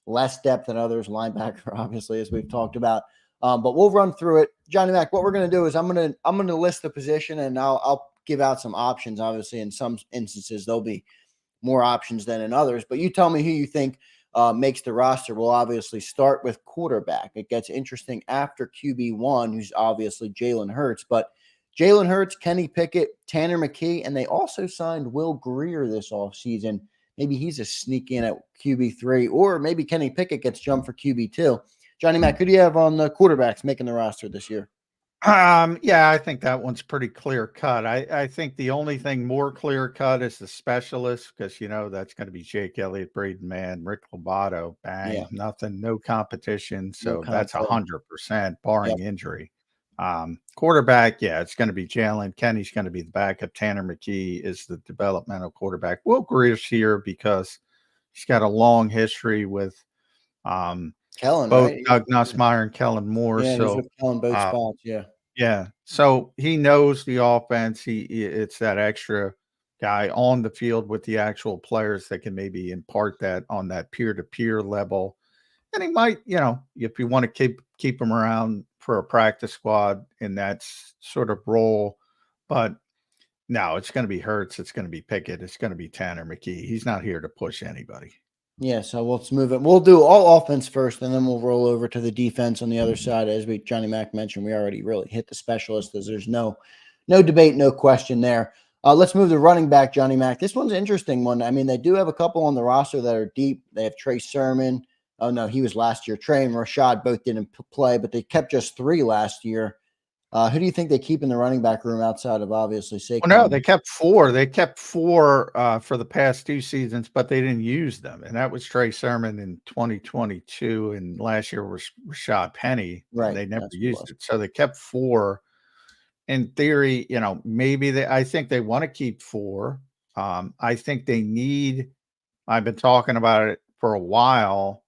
less depth than others, linebacker, obviously, as we've talked about. But we'll run through it. Johnny Mac, what we're going to do is I'm going to list the position, and I'll give out some options. Obviously, in some instances, there'll be more options than in others. But you tell me who you think makes the roster. We'll obviously start with quarterback. It gets interesting after QB1, who's obviously Jalen Hurts. But Jalen Hurts, Kenny Pickett, Tanner McKee, and they also signed Will Grier this offseason. Maybe he's a sneak in at QB3, or maybe Kenny Pickett gets jumped for QB2. Johnny Mac, who do you have on the quarterbacks making the roster this year? Yeah, I think that one's pretty clear cut. I think the only thing more clear cut is the specialist, because that's going to be Jake Elliott, Braden Mann, Rick Lobato. Bang, nothing, no competition. So that's 100% barring injury. Quarterback, it's going to be Jalen. Kenny's going to be the backup. Tanner McKee is the developmental quarterback. Will Greer's here because he's got a long history with Kellen, both right? Doug Nussmeier and Kellen Moore. Yeah, so with Kellen both spots. Yeah. So he knows the offense. It's that extra guy on the field with the actual players that can maybe impart that on that peer-to-peer level. And he might, if you want to keep him around for a practice squad in that sort of role. But no, it's going to be Hurts. It's going to be Pickett. It's going to be Tanner McKee. He's not here to push anybody. Yeah, so let's move it. We'll do all offense first, and then we'll roll over to the defense on the other side. As Johnny Mac mentioned, we already really hit the specialists. There's no debate, no question there. Let's move to running back, Johnny Mac. This one's an interesting one. I mean, they do have a couple on the roster that are deep. They have Trey Sermon. Oh, no, he was last year. Trey and Rashad both didn't play, but they kept just 3 last year. Who do you think they keep in the running back room outside of obviously Saquon? Well, no, they kept 4. They kept 4 for the past 2 seasons, but they didn't use them. And that was Trey Sermon in 2022, and last year was Rashad Penny. Right. They never used it. So they kept 4. In theory, maybe I think they want to keep 4. I think they need, I've been talking about it for a while.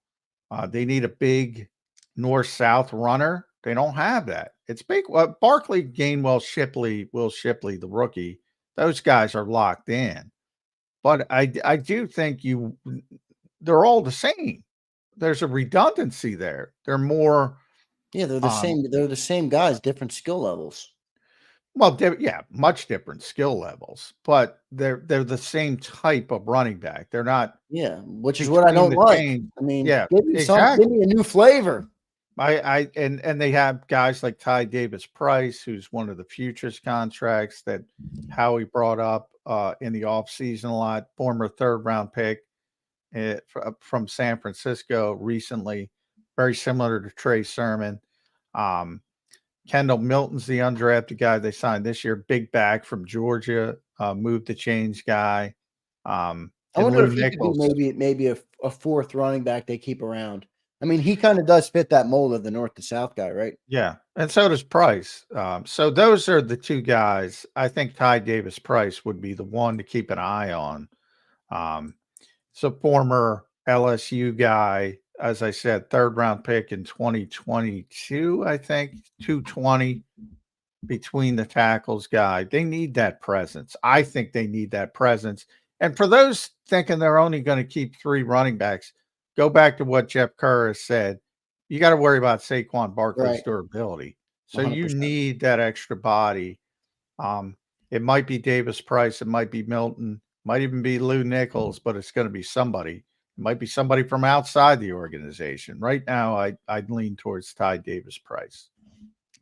They need a big north-south runner. They don't have that. It's big. Barkley, Gainwell, Will Shipley, the rookie, those guys are locked in. But I do think they're all the same. There's a redundancy there. They're more. Yeah, they're the same. They're the same guys, different skill levels. Well, much different skill levels, but they're the same type of running back. They're not. Yeah, which is what I don't like. I mean, give me a new flavor. And they have guys like Ty Davis Price, who's one of the futures contracts that Howie brought up in the offseason a lot, former 3rd-round pick from San Francisco recently, very similar to Trey Sermon. Kendall Milton's the undrafted guy they signed this year, big back from Georgia, moved the chains guy. I wonder if he could be maybe a 4th running back they keep around. I mean, he kind of does fit that mold of the north to south guy, right? Yeah, and so does Price. So those are the two guys. I think Ty Davis Price would be the one to keep an eye on. It's a former LSU guy, as I said, third round pick in 2022, I think, 220 between the tackles guy. They need that presence. I think they need that presence. And for those thinking they're only going to keep 3 running backs, go back to what Jeff Kerr has said. You got to worry about Saquon Barkley's Right. durability. So you 100%. need that extra body. It might be Davis Price, it might be Milton, might even be Lou Nichols, but it's going to be somebody. It might be somebody from outside the organization. Right now, I'd lean towards Ty Davis Price.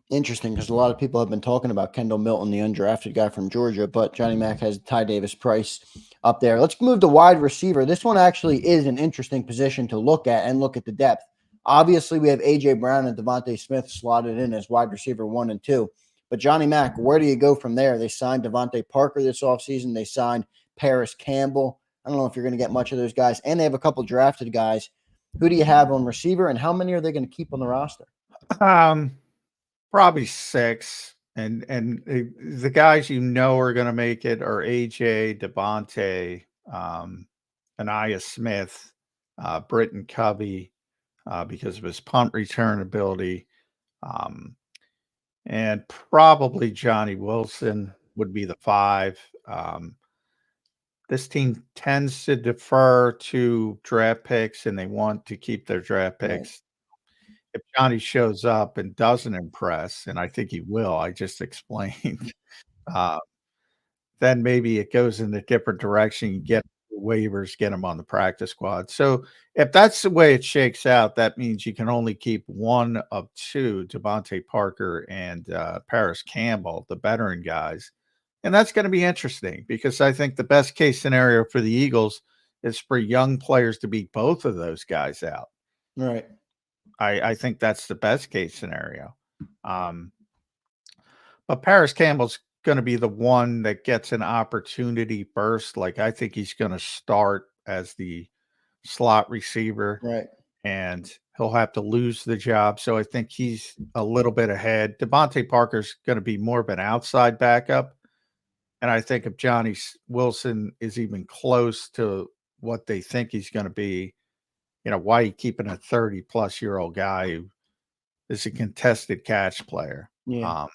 Interesting, because a lot of people have been talking about Kendall Milton, the undrafted guy from Georgia, but Johnny Mack has Ty Davis Price up there. Let's move to wide receiver. This one actually is an interesting position to look at and look at the depth. Obviously, we have A.J. Brown and Devontae Smith slotted in as wide receiver 1 and 2. But Johnny Mack, where do you go from there? They signed Devontae Parker this offseason. They signed Paris Campbell. I don't know if you're going to get much of those guys. And they have a couple drafted guys. Who do you have on receiver, and how many are they going to keep on the roster? Probably 6. And the guys are going to make it are AJ, Devontae, Anaya Smith, Britton Covey, because of his punt return ability. And probably Johnny Wilson would be the 5. This team tends to defer to draft picks, and they want to keep their draft picks. If Johnny shows up and doesn't impress, and I think he will, I just explained, then maybe it goes in a different direction. You get waivers, get him on the practice squad. So if that's the way it shakes out, that means you can only keep 1 of 2, Devontae Parker and Paris Campbell, the veteran guys. And that's going to be interesting, because I think the best case scenario for the Eagles is for young players to beat both of those guys out. Right. I think that's the best case scenario. But Paris Campbell's going to be the one that gets an opportunity first. Like, I think he's going to start as the slot receiver. Right. And he'll have to lose the job. So I think he's a little bit ahead. Devontae Parker's going to be more of an outside backup. And I think if Johnny Wilson is even close to what they think he's going to be, why are you keeping a 30-plus-year-old guy who is a contested catch player? Yeah.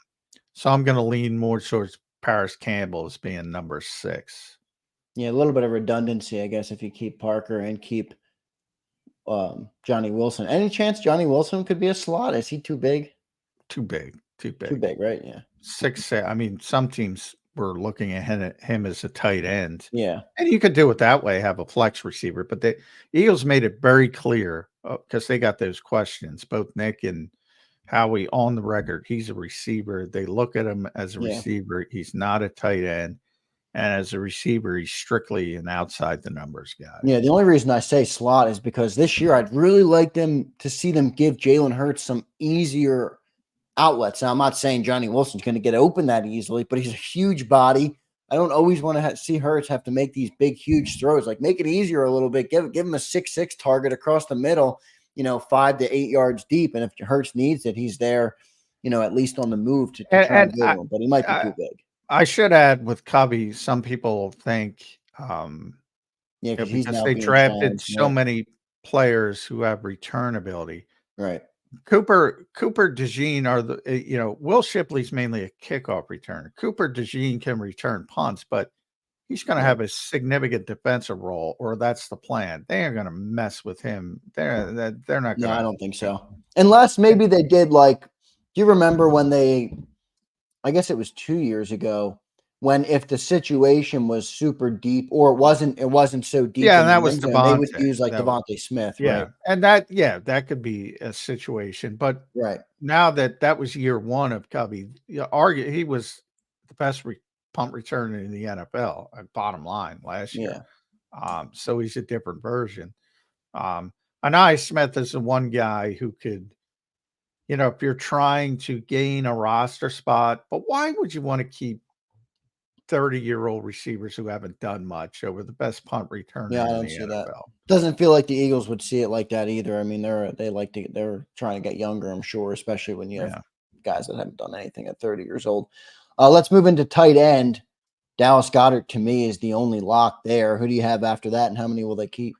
So I'm going to lean more towards Paris Campbell as being number 6. Yeah, a little bit of redundancy, I guess, if you keep Parker and keep Johnny Wilson. Any chance Johnny Wilson could be a slot? Is he too big? Too big, right? Yeah. 6'6". I mean, some teams were looking at him as a tight end. Yeah. And you could do it that way, have a flex receiver. But the Eagles made it very clear, because they got those questions, both Nick and Howie on the record. He's a receiver. They look at him as a receiver. He's not a tight end. And as a receiver, he's strictly an outside the numbers guy. Yeah, the only reason I say slot is because this year I'd really like them to see them give Jalen Hurts some easier outlets. Now, I'm not saying Johnny Wilson's going to get open that easily, but he's a huge body. I don't always want to see Hurts have to make these big, huge throws. Like, make it easier a little bit. Give him a 6'6" target across the middle, 5 to 8 yards deep. And if Hurts needs it, he's there, at least on the move to try and get him. But he might be too big. I should add with Covey, some people think because they drafted so many players who have return ability. Right. Cooper DeJean are the Will Shipley's mainly a kickoff returner. Cooper DeJean can return punts, but he's going to have a significant defensive role, or that's the plan. They are going to mess with him. They're not going to. No, I don't think so. Unless maybe they did, do you remember when I guess it was 2 years ago, when if the situation was super deep or it wasn't so deep. Yeah, and that was Devontae. They would use Devontae Smith. Yeah. Right? And that could be a situation. But now that was year 1 of Covey, he was the best punt returner in the NFL at bottom line last year. So he's a different version. Anaya Smith is the one guy who could, if you're trying to gain a roster spot, but why would you want to keep 30-year-old receivers who haven't done much over the best punt returner in the NFL? Doesn't feel like the Eagles would see it like that either. I mean, they're trying to get younger, I'm sure, especially when you have guys that haven't done anything at 30 years old. Let's move into tight end. Dallas Goedert, to me, is the only lock there. Who do you have after that, and how many will they keep?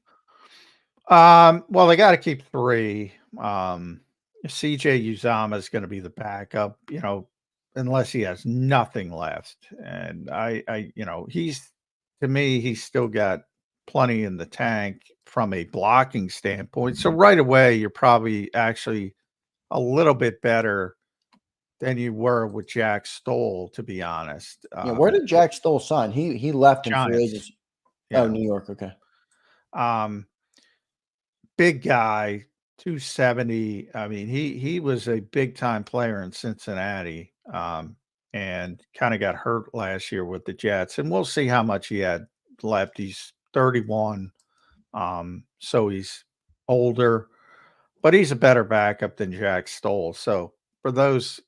Well, they got to keep 3. CJ Uzama is going to be the backup, unless he has nothing left. And to me, he's still got plenty in the tank from a blocking standpoint. So right away, you're probably actually a little bit better than you were with Jack Stoll, to be honest. Where did Jack Stoll sign? He left in free Giants. agency. Yeah. Oh, New York. Okay. Big guy, 270. I mean, he was a big time player in Cincinnati, and kind of got hurt last year with the Jets. And we'll see how much he had left. He's 31, so he's older, but he's a better backup than Jack Stoll. So for those,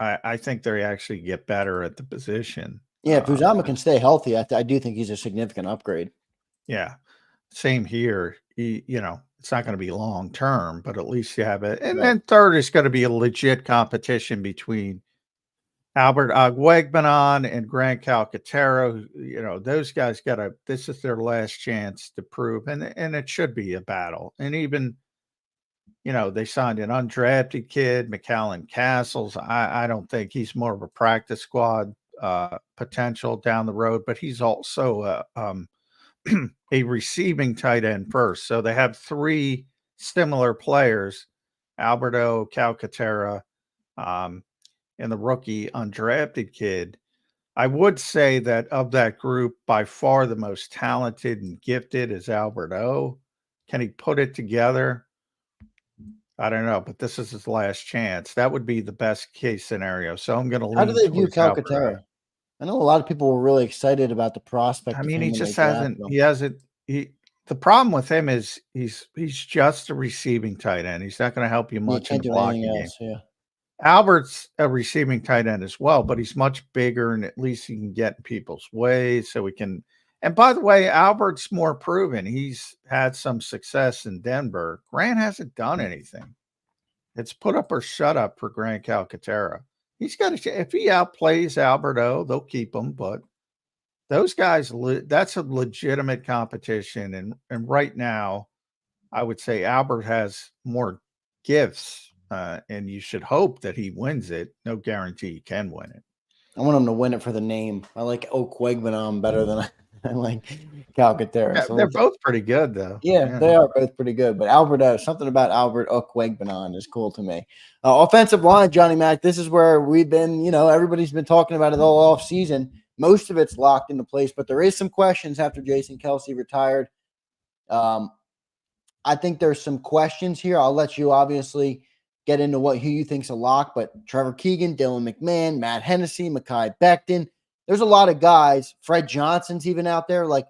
I think they actually get better at the position. Yeah, if Uzama can stay healthy, I do think he's a significant upgrade. Yeah, same here. It's not going to be long term, but at least you have it. And then third is going to be a legit competition between Albert Okwuegbunam and Grant Calcaterra. Those guys this is their last chance to prove, and it should be a battle. And even, they signed an undrafted kid, McMullen Castles. I don't think he's more of a practice squad potential down the road, but he's also a receiving tight end first. So they have 3 similar players, Alberto Calcaterra, and the rookie undrafted kid. I would say that of that group, by far the most talented and gifted is Alberto. Can he put it together? I don't know, but this is his last chance. That would be the best case scenario. So I'm going to lean. How do they view towards Calcaterra? Alberto. I know a lot of people were really excited about the prospect. I mean, he just hasn't. The problem with him is he's just a receiving tight end. He's not going to help you much in the blocking game. Yeah. Albert's a receiving tight end as well, but he's much bigger, and at least he can get in people's ways, so we can. And by the way, Albert's more proven. He's had some success in Denver. Grant hasn't done anything. It's put up or shut up for Grant Calcaterra. He's got to. If he outplays Alberto, they'll keep him. But those guys, that's a legitimate competition. And right now, I would say Albert has more gifts, and you should hope that he wins it. No guarantee he can win it. I want him to win it for the name. I like Okwuegbunam better than I like Calcaterra. Yeah, So they're both pretty good, though. Yeah, they are both pretty good. But Alberto, something about Albert Okwuegbunam is cool to me. Offensive line, Johnny Mac, this is where we've been, everybody's been talking about it all off season. Most of it's locked into place, but there is some questions after Jason Kelce retired. I think there's some questions here. I'll let you obviously get into who you think's a lock, but Trevor Keegan, Dylan McMahon, Matt Hennessy, Mekhi Becton. There's a lot of guys. Fred Johnson's even out there. Like,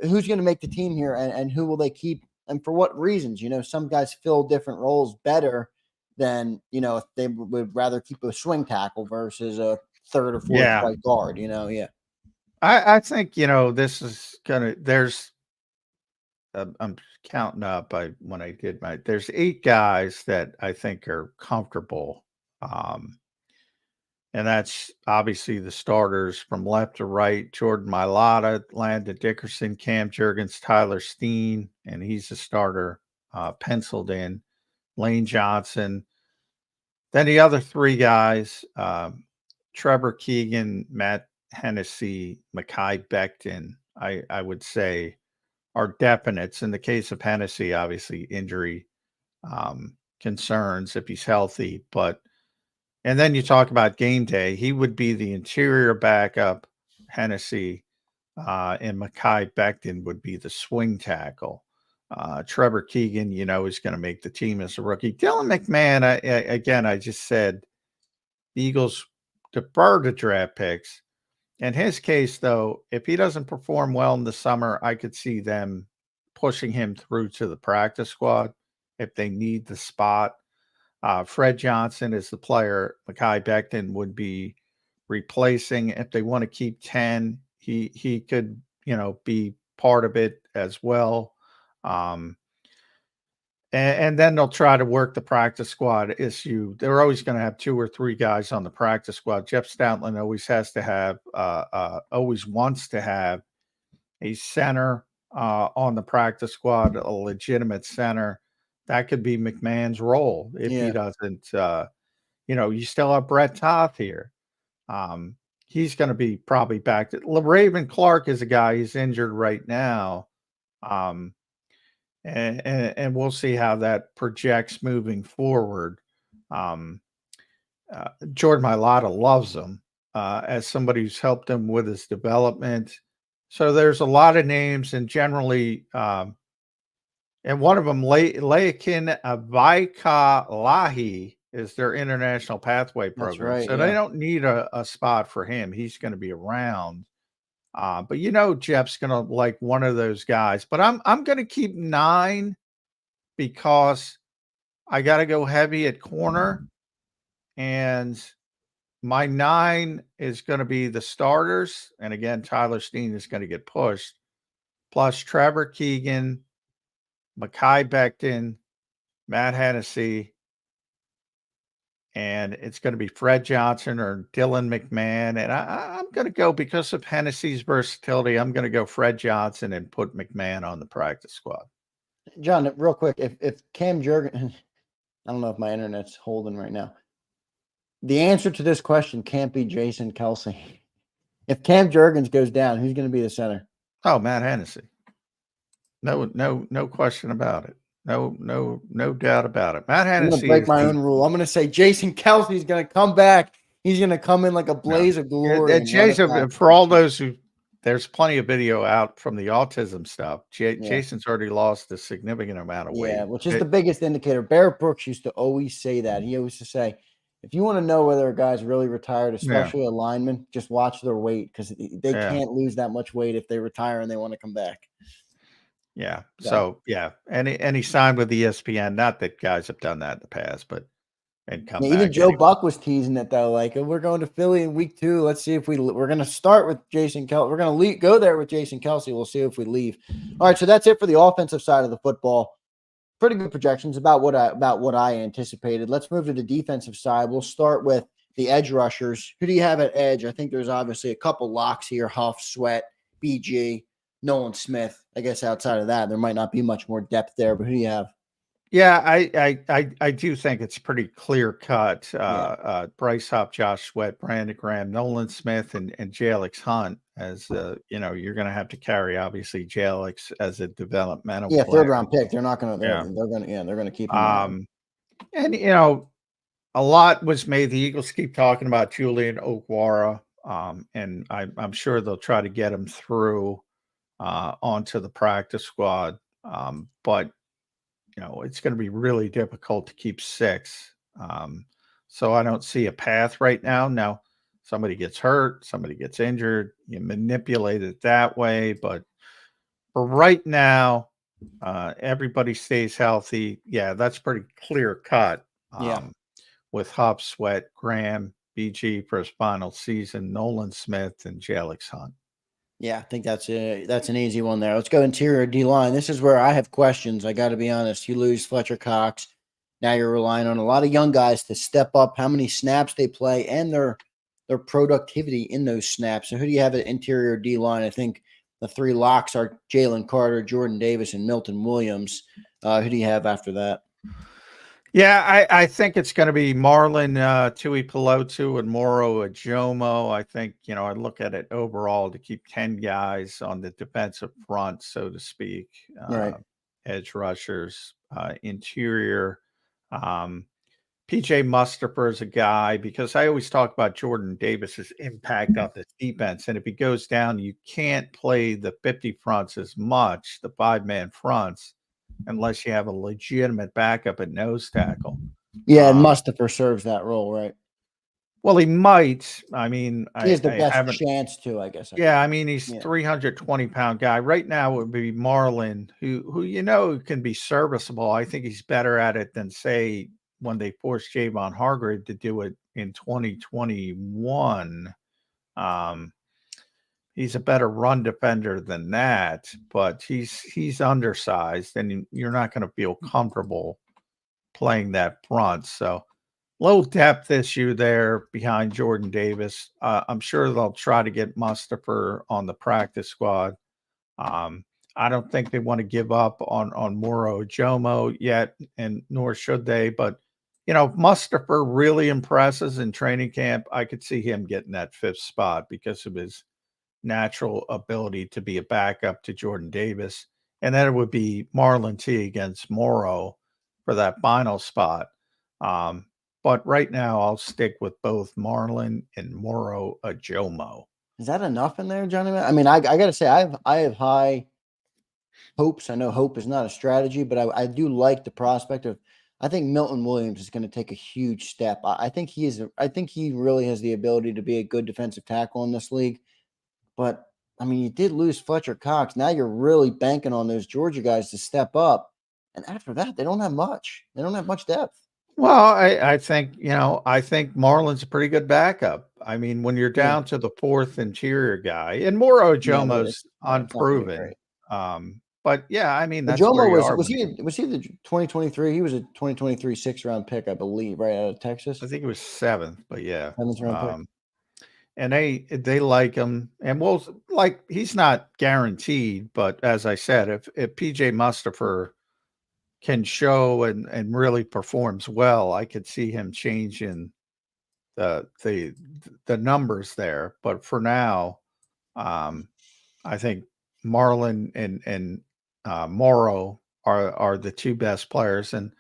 who's going to make the team here, and who will they keep, and for what reasons? Some guys fill different roles better than, if they would rather keep a swing tackle versus a third or fourth right guard, I think, this is going to, I'm counting up when I did there's 8 guys that I think are comfortable. And that's obviously the starters from left to right: Jordan Mailata, Landon Dickerson, Cam Jurgens, Tyler Steen, and he's a starter, penciled in, Lane Johnson. Then the other 3 guys, Trevor Keegan, Matt Hennessy, Mekhi Becton, I would say are definites. In the case of Hennessy, obviously injury concerns if he's healthy, and then you talk about game day, he would be the interior backup, Hennessy, and Mekhi Becton would be the swing tackle. Trevor Keegan, is going to make the team as a rookie. Dylan McMahon, I just said the Eagles defer to draft picks. In his case, though, if he doesn't perform well in the summer, I could see them pushing him through to the practice squad if they need the spot. Fred Johnson is the player Mekhi Becton would be replacing. If they want to keep 10, he could, be part of it as well. And then they'll try to work the practice squad issue. They're always going to have 2 or 3 guys on the practice squad. Jeff Stoutland always has to have, always wants to have a center on the practice squad, a legitimate center. That could be McMahon's role if he doesn't. You still have Brett Toth here. He's going to be probably back. Raven Clark is a guy who's injured right now. And we'll see how that projects moving forward. Jordan Mailata loves him as somebody who's helped him with his development. So there's a lot of names, and generally, and one of them, Layakin Vaikalahi, is their international pathway program. That's right, so they don't need a spot for him. He's going to be around. But Jeff's gonna like one of those guys. But I'm gonna keep 9 because I gotta go heavy at corner, and my 9 is gonna be the starters. And again, Tyler Steen is gonna get pushed, plus Trevor Keegan, Mekhi Becton, Matt Hennessy, and it's going to be Fred Johnson or Dylan McMahon. And I'm going to go, because of Hennessy's versatility, I'm going to go Fred Johnson and put McMahon on the practice squad. John, real quick, if Cam Jurgens, I don't know if my internet's holding right now. The answer to this question can't be Jason Kelce. If Cam Jurgens goes down, who's going to be the center? Oh, Matt Hennessy. No question about it. No doubt about it. Matt Hennessy. I'm going to break my own rule. I'm going to say Jason Kelce is going to come back. He's going to come in like a blaze of glory. Jason, for all those who, there's plenty of video out from the autism stuff. Jason's already lost a significant amount of weight. Yeah, which is the biggest indicator. Barrett Brooks used to always say that. He used to say, if you want to know whether a guy's really retired, especially a lineman, just watch their weight, because they can't lose that much weight if they retire and they want to come back. Yeah. So and he signed with ESPN. Not that guys have done that in the past, but even Joe Buck was teasing it though. Like, we're going to Philly in week 2. Let's see if we're going to start with Jason Kelce. We're going to go there with Jason Kelce. We'll see if we leave. All right. So that's it for the offensive side of the football. Pretty good projections about what I anticipated. Let's move to the defensive side. We'll start with the edge rushers. Who do you have at edge? I think there's obviously a couple locks here: Huff, Sweat, BG, Nolan Smith. I guess outside of that, there might not be much more depth there, but who do you have? Yeah, I do think it's pretty clear cut. Bryce Huff, Josh Sweat, Brandon Graham, Nolan Smith, and Jalix Hunt as you're going to have to carry obviously Jalix as a developmental player. 3rd round pick. They're not going to. They're going to keep him. And a lot was made. The Eagles keep talking about Julian Okwara, and I'm sure they'll try to get him through onto the practice squad. But it's going to be really difficult to keep 6. So I don't see a path right now. Now, somebody gets hurt, somebody gets injured, you manipulate it that way. But for right now, everybody stays healthy. Yeah, that's pretty clear cut. With Huff, Sweat, Graham, BG for his final season, Nolan Smith, and Jalix Hunt. Yeah, I think that's an easy one there. Let's go interior D-line. This is where I have questions. I got to be honest. You lose Fletcher Cox. Now you're relying on a lot of young guys to step up how many snaps they play and their productivity in those snaps. So who do you have at interior D-line? I think the 3 locks are Jalen Carter, Jordan Davis, and Milton Williams. Who do you have after that? Yeah, I think it's going to be Marlon Tuipulotu and Moro Ajomo. I think, I look at it overall to keep 10 guys on the defensive front, so to speak. Right. Edge rushers, interior. PJ Mustipher is a guy, because I always talk about Jordan Davis's impact on the defense. And if he goes down, you can't play the 50 fronts as much, the 5-man fronts, unless you have a legitimate backup at nose tackle. Yeah, and Mustipher serves that role, right? Well, he might. I mean, he has the best chance to, I guess. I mean, he's 320-pound guy. Right now it would be Marlon, who can be serviceable. I think he's better at it than, say, when they forced Javon Hargrave to do it in 2021. he's a better run defender than that, but he's undersized, and you're not going to feel comfortable playing that front. So low depth issue there behind Jordan Davis. I'm sure they'll try to get Mustipher on the practice squad. I don't think they want to give up on Moro Jomo yet, and nor should they. But, if Mustipher really impresses in training camp, I could see him getting that 5th spot because of his natural ability to be a backup to Jordan Davis. And then it would be Marlon T against Moro for that final spot. But right now, I'll stick with both Marlon and Moro Jomo. Is that enough in there, Johnny? I mean, I got to say, I have high hopes. I know hope is not a strategy, but I do like the prospect of. I think Milton Williams is going to take a huge step. I think he is. I think he really has the ability to be a good defensive tackle in this league. But I mean, you did lose Fletcher Cox. Now you're really banking on those Georgia guys to step up. And after that, they don't have much. They don't have much depth. Well, I think, I think Marlon's a pretty good backup. I mean, when you're down to the 4th interior guy, and Moro Jomo's unproven. But yeah, I mean, that's Jomo where was he the 2023? He was a 2023 6th-round pick, I believe, right out of Texas. I think it was 7th, but yeah. 7th round pick. And they like him, and he's not guaranteed, but as I said, if PJ Mustipher can show and really performs well, I could see him changing the numbers there. But for now, I think Marlon and Moro are the 2 best players, and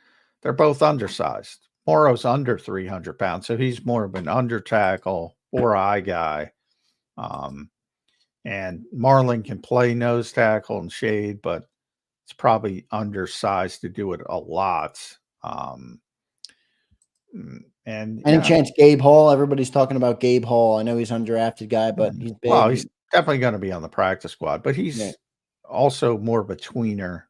they're both undersized. Moro's under 300 pounds, so he's more of an under tackle or eye guy. And Marlon can play nose tackle and shade, but it's probably undersized to do it a lot. Any chance Gabe Hall? Everybody's talking about Gabe Hall. I know he's an undrafted guy, but he's big. Well, he's definitely going to be on the practice squad, but he's also more of a tweener.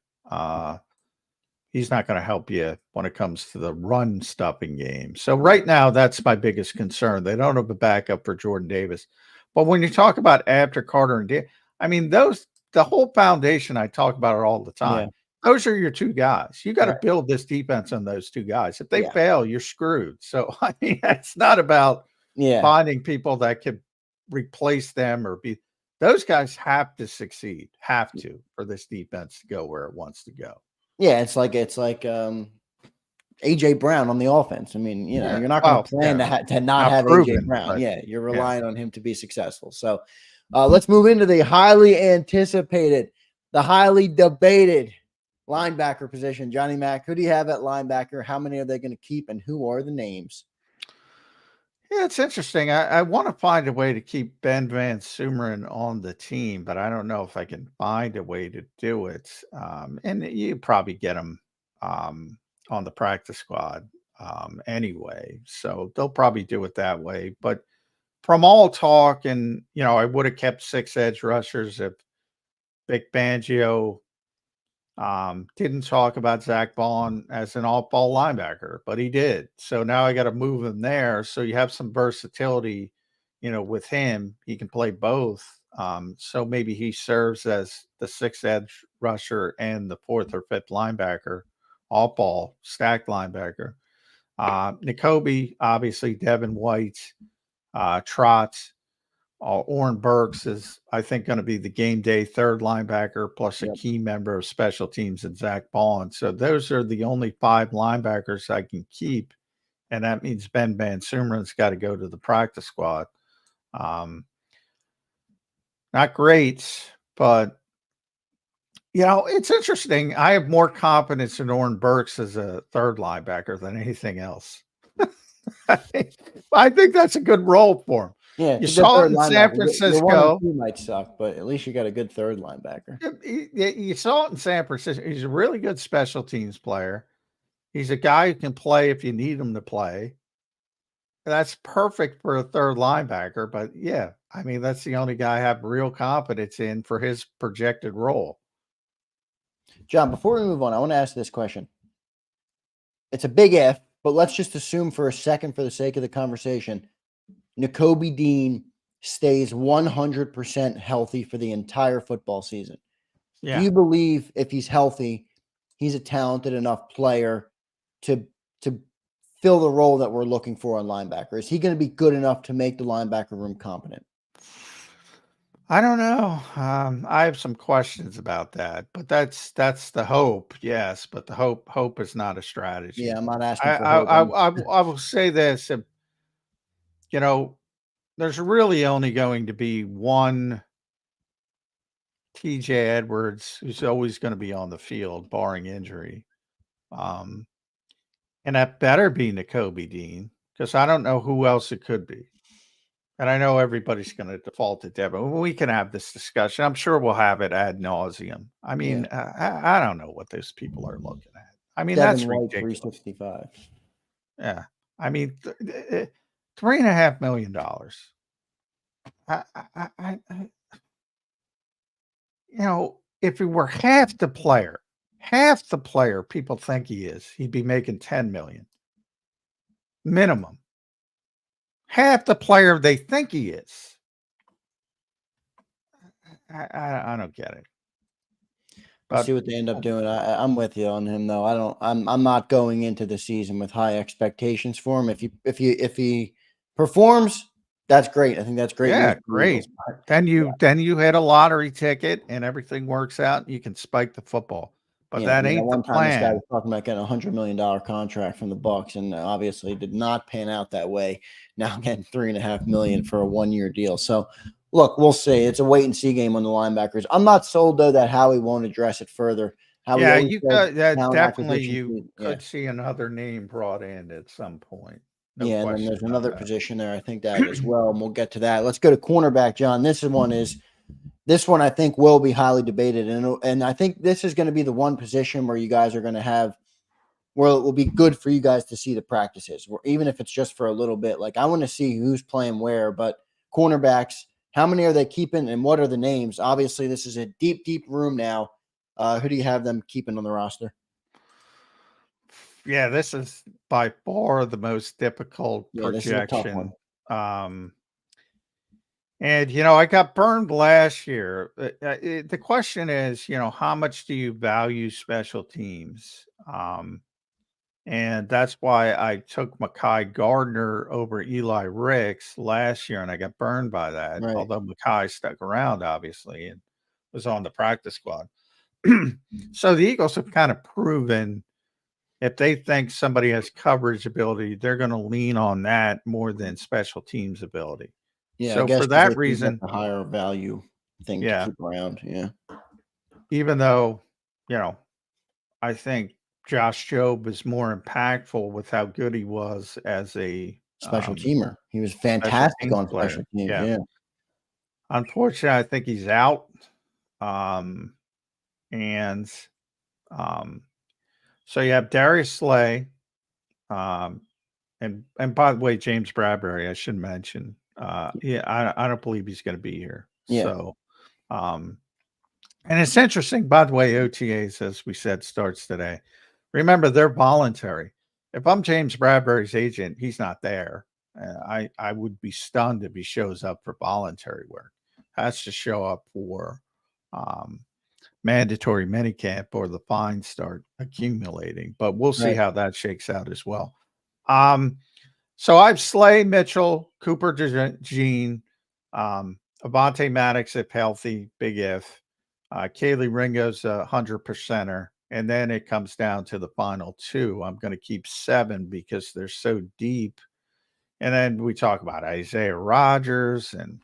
He's not going to help you when it comes to the run stuffing game. So right now, that's my biggest concern. They don't have a backup for Jordan Davis. But when you talk about after Carter and I mean, the whole foundation, I talk about it all the time. Yeah. Those are your 2 guys. You got to build this defense on those 2 guys. If they fail, you're screwed. So, I mean, it's not about finding people that can replace them or be. Those guys have to succeed, for this defense to go where it wants to go. Yeah, it's like AJ Brown on the offense. I mean, you're not going to plan to not have AJ Brown. You're relying on him to be successful. So let's move into the highly anticipated, the highly debated linebacker position. Johnny Mac, who do you have at linebacker? How many are they going to keep, and who are the names? Yeah, it's interesting. I want to find a way to keep Ben Van Sumeren on the team, but I don't know if I can find a way to do it. And you probably get him on the practice squad anyway. So they'll probably do it that way. But from all talk, and, I would have kept 6 edge rushers if Vic Fangio didn't talk about Zach Bond as an off-ball linebacker, but he did. So now I got to move him there. So you have some versatility, with him. He can play both. So maybe he serves as the 6th edge rusher and the 4th or 5th linebacker, off-ball stacked linebacker. N'Kobe, obviously, Devin White, Trotz. Oren Burks is, I think, going to be the game day 3rd linebacker, plus a key member of special teams in Zach Bond. So those are the only 5 linebackers I can keep. And that means Ben Van Sumeren's got to go to the practice squad. Not great, but, it's interesting. I have more confidence in Oren Burks as a 3rd linebacker than anything else. I think that's a good role for him. Yeah, you saw it in San Francisco. He might suck, but at least you got a good 3rd linebacker. You saw it in San Francisco. He's a really good special teams player. He's a guy who can play if you need him to play. That's perfect for a 3rd linebacker. But yeah, I mean, that's the only guy I have real confidence in for his projected role. John, before we move on, I want to ask this question. It's a big if, but let's just assume for a second, for the sake of the conversation, N'Kobe Dean stays 100% healthy for the entire football season, do Yeah. you believe if he's healthy, he's a talented enough player to fill the role that we're looking for on linebacker? Is he going to be good enough to make the linebacker room competent? I don't know. I have some questions about that, but that's the hope. Yes, but the hope is not a strategy. Yeah, I'm not asking I for I hope. I will say this. You know, there's really only going to be one TJ Edwards who's always going to be on the field, barring injury. Um, and that better be Nakobe Dean, because I don't know who else it could be. And I know everybody's going to default to Devin. We can have this discussion. I'm sure we'll have it ad nauseum. I mean, I don't know what those people are looking at. I mean, Devin that's White, ridiculous. 365. Yeah. I mean, $3.5 million. You know, if he were half the player people think he is, he'd be making 10 million minimum. Half the player they think he is. I don't get it. We'll see what they end up doing. I'm with you on him though. I'm not going into the season with high expectations for him. If he performs, that's great. I think that's great. Yeah, great. Then you hit a lottery ticket and everything works out. And you can spike the football, but that ain't the time this guy plan. was talking about getting $100 million contract from the Bucks, and obviously did not pan out that way. Now getting $3.5 million for a 1-year deal. So look, we'll see. It's a wait and see game on the linebackers. I'm not sold though that Howie won't address it further. Howie Yeah, always you says could talent definitely acquisition could see another name brought in at some point. No and then question there's about another that. position there. I think that as well, and we'll get to that. Let's go to cornerback, John. This one I think will be highly debated, and I think this is going to be the one position where you guys are going to have where it will be good for you guys to see the practices, or even if it's just for a little bit. Like I want to see who's playing where, but cornerbacks, how many are they keeping, and what are the names? Obviously, this is a deep room now. Who do you have them keeping on the roster? Yeah, this is by far the most difficult This is a tough projection. one. And I got burned last year. The question is, how much do you value special teams? And that's why I took Mekhi Gardner over Eli Ricks last year, and I got burned by that. Right. Although Mekhi stuck around, obviously, and was on the practice squad. So the Eagles have kind of proven if they think somebody has coverage ability, they're going to lean on that more than special teams ability. Yeah, So I guess for that reason, the higher value thing to keep around. Yeah. Even though, I think Josh Jobe is more impactful with how good he was as a special teamer. He was fantastic on special teams. Yeah. Unfortunately, I think he's out. So you have Darius Slay. And by the way, James Bradbury, I should mention. I don't believe he's going to be here. Yeah. So, and it's interesting, by the way, OTAs, as we said, starts today. Remember, they're voluntary. If I'm James Bradbury's agent, he's not there. I would be stunned if he shows up for voluntary work. Has to show up for mandatory minicamp or the fines start accumulating. But we'll see how that shakes out as well. So I've Slay, Mitchell, Cooper DeJean, Avonte Maddox if healthy, big if. Kaylee Ringo's 100%er. And then it comes down to the final two. I'm going to keep 7 because they're so deep. And then we talk about Isaiah Rodgers and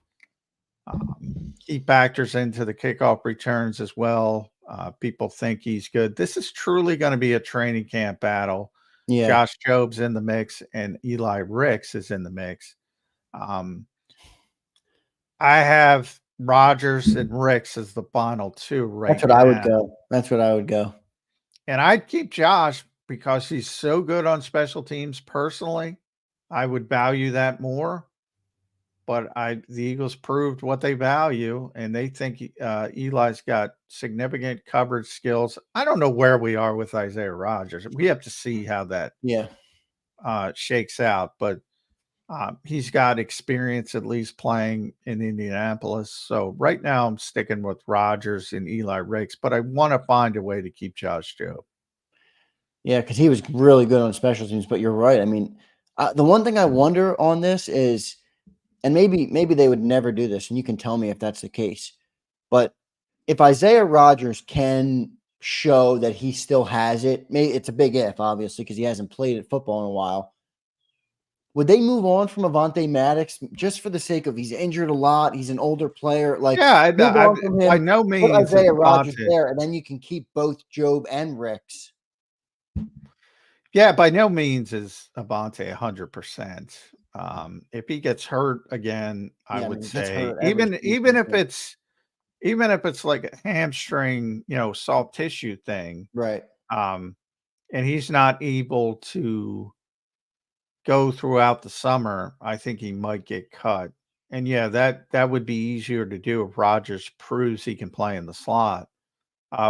he factors into the kickoff returns as well. People think he's good. This is truly going to be a training camp battle. Yeah. Josh Jobe's in the mix and Eli Ricks is in the mix. I have Rodgers and Ricks as the final two right now. That's what I would go. And I'd keep Josh because he's so good on special teams personally. I would value that more. But the Eagles proved what they value, and they think Eli's got significant coverage skills. I don't know where we are with Isaiah Rodgers. We have to see how that shakes out. But He's got experience at least playing in Indianapolis. So right now I'm sticking with Rodgers and Eli Ricks, but I want to find a way to keep Josh Jobe. Yeah, because he was really good on special teams. But you're right. I mean, the one thing I wonder on this is, and maybe they would never do this, and you can tell me if that's the case. But if Isaiah Rodgers can show that he still has it, it's a big if, obviously, because he hasn't played at football in a while. Would they move on from Avonte Maddox just for the sake of he's injured a lot? He's an older player. Like, yeah, move on from him, by no put means Isaiah Rodgers Avonte. there, and then you can keep both Jobe and Ricks. Yeah, by no means is Avonte 100%. If he gets hurt again, I would say even if it's like a hamstring, soft tissue thing, right? And he's not able to go throughout the summer, I think he might get cut. And yeah, that would be easier to do if Rodgers proves he can play in the slot,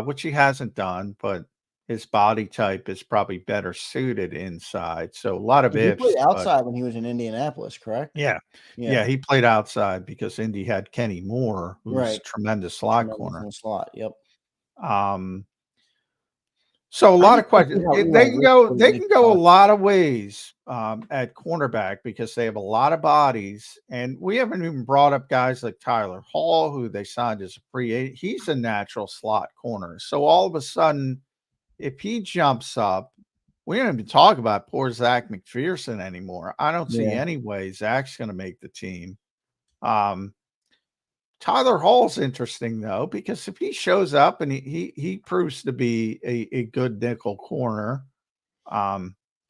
which he hasn't done, but his body type is probably better suited inside. So a lot of He ifs. played outside when he was in Indianapolis, correct? Yeah. He played outside because Indy had Kenny Moore, who's a tremendous slot corner. In the slot, yep. So a lot of questions. They can go a lot of ways at cornerback because they have a lot of bodies, and we haven't even brought up guys like Tyler Hall, who they signed as a free agent. He's a natural slot corner. So all of a sudden, if he jumps up, we don't even talk about poor Zach McPherson anymore. I don't see any way Zach's going to make the team. Tyler Hall's interesting, though, because if he shows up and he proves to be a good nickel corner,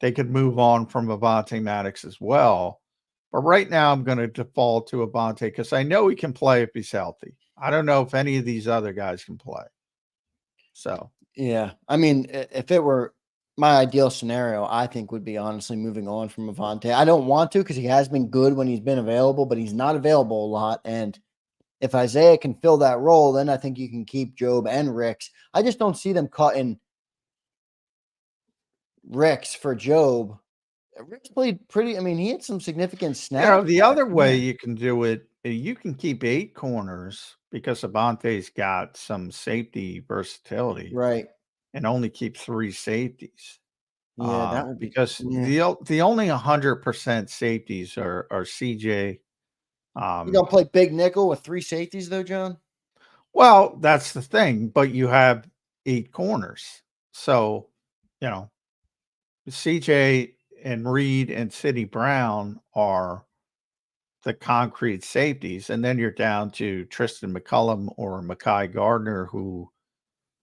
they could move on from Avonte Maddox as well. But right now I'm going to default to Avonte because I know he can play if he's healthy. I don't know if any of these other guys can play. So, yeah. I mean, if it were my ideal scenario, I think would be honestly moving on from Avonte. I don't want to because he has been good when he's been available, but he's not available a lot. And if Isaiah can fill that role, then I think you can keep Jobe and Ricks. I just don't see them cutting Ricks for Jobe. Ricks played pretty. I mean, he had some significant snaps. The other way you can do it, you can keep 8 corners because Avonte's got some safety versatility, right? And only keep 3 safeties. Yeah, that would be because the only 100% safeties are CJ. You gonna play big nickel with 3 safeties though, John? Well, that's the thing, but you have 8 corners. So, CJ and Reed and Sidney Brown are the concrete safeties. And then you're down to Tristan McCullum or Mekhi Gardner, who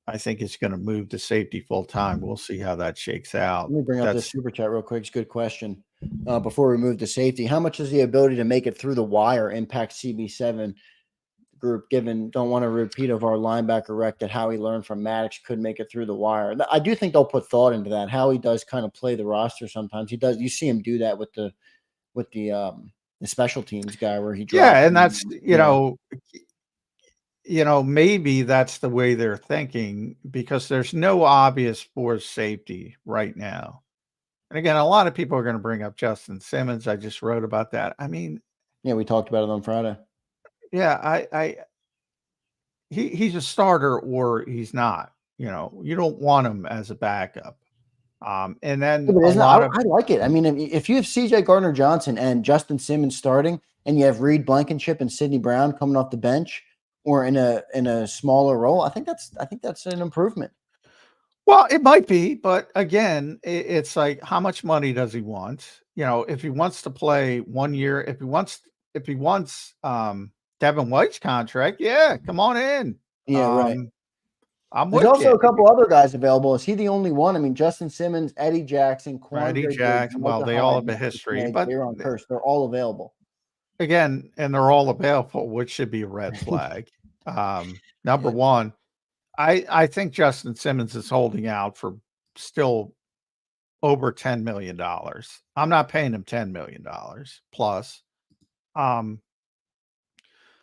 I think is going to move to safety full time. We'll see how that shakes out. Let me bring up this super chat real quick. It's a good question. Before we move to safety, how much does the ability to make it through the wire impact CB7 group, given don't want to repeat of our linebacker wreck that Howie learned from Maddox could make it through the wire? I do think they'll put thought into that. Howie does kind of play the roster sometimes. He does. You see him do that with the special teams guy where he drops. Yeah, and that's, maybe that's the way they're thinking because there's no obvious force safety right now. And again, a lot of people are going to bring up Justin Simmons. I just wrote about that. I mean, we talked about it on Friday. Yeah, he's a starter or he's not. You don't want him as a backup. And then I like it. I mean, if you have CJ Gardner-Johnson and Justin Simmons starting, and you have Reed Blankenship and Sidney Brown coming off the bench or in a smaller role, I think that's an improvement. Well, it might be, but again, it's like, how much money does he want? If he wants to play 1 year, if he wants Devin White's contract, yeah, come on in. Yeah, right. There's also a couple other guys available. Is he the only one? I mean, Justin Simmons, Eddie Jackson, Eddie Jackson. Well, they all have a history, but they're on Kerr. They're all available. Again, and they're all available, which should be a red flag. Number one, I think Justin Simmons is holding out for still over $10 million. I'm not paying him $10 million plus.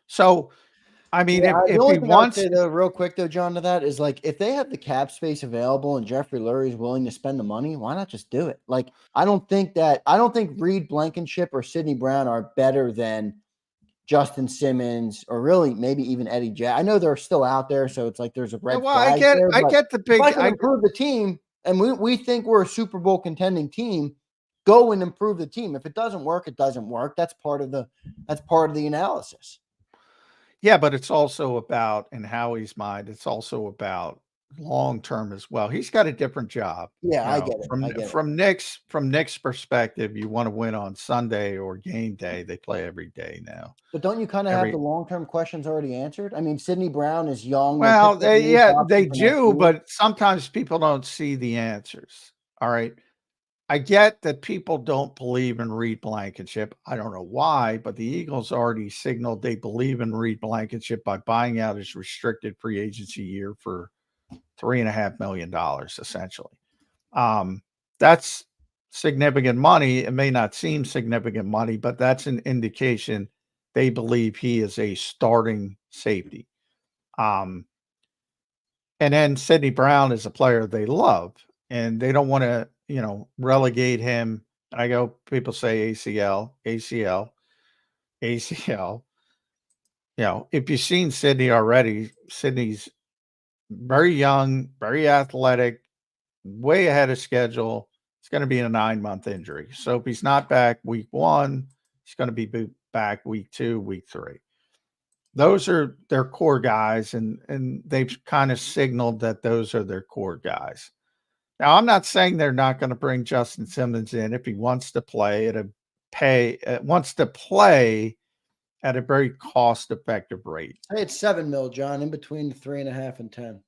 So I mean, Yeah, the if only he thing I would wants, say though, real quick though, John, to that is like if they have the cap space available and Jeffrey Lurie is willing to spend the money, why not just do it? Like I don't think Reed Blankenship or Sidney Brown are better than Justin Simmons or really maybe even Eddie Jack. I know they're still out there, so it's like there's a red well, flag there. I But get the if I big, can improve the team and we think we're a Super Bowl contending team, go and improve the team. If it doesn't work, it doesn't work. That's part of the analysis. yeah, but it's also about, in Howie's mind, it's also about long term as well. He's got a different job. Yeah, You I know, get it. I get it. from Nick's perspective, you want to win on Sunday or game day. They play every day now. But don't you kind of have the long-term questions already answered? I mean, Sidney Brown is young. Well, They they do, but sometimes people don't see the answers. All right. I get that people don't believe in Reed Blankenship. I don't know why, but the Eagles already signaled they believe in Reed Blankenship by buying out his restricted free agency year for $3.5 million, essentially. That's significant money. It may not seem significant money, but that's an indication they believe he is a starting safety. And then Sidney Brown is a player they love, and they don't want to, relegate him. People say ACL, ACL, ACL. If you've seen Sidney already, Sidney's very young, very athletic, way ahead of schedule. It's going to be a 9-month injury. So if he's not back week 1, he's going to be back week 2, week 3. Those are their core guys, and they've kind of signaled that those are their core guys. Now, I'm not saying they're not going to bring Justin Simmons in if he wants to play at a very cost-effective rate. Hey, it's $7 million, John, in between 3.5 and 10.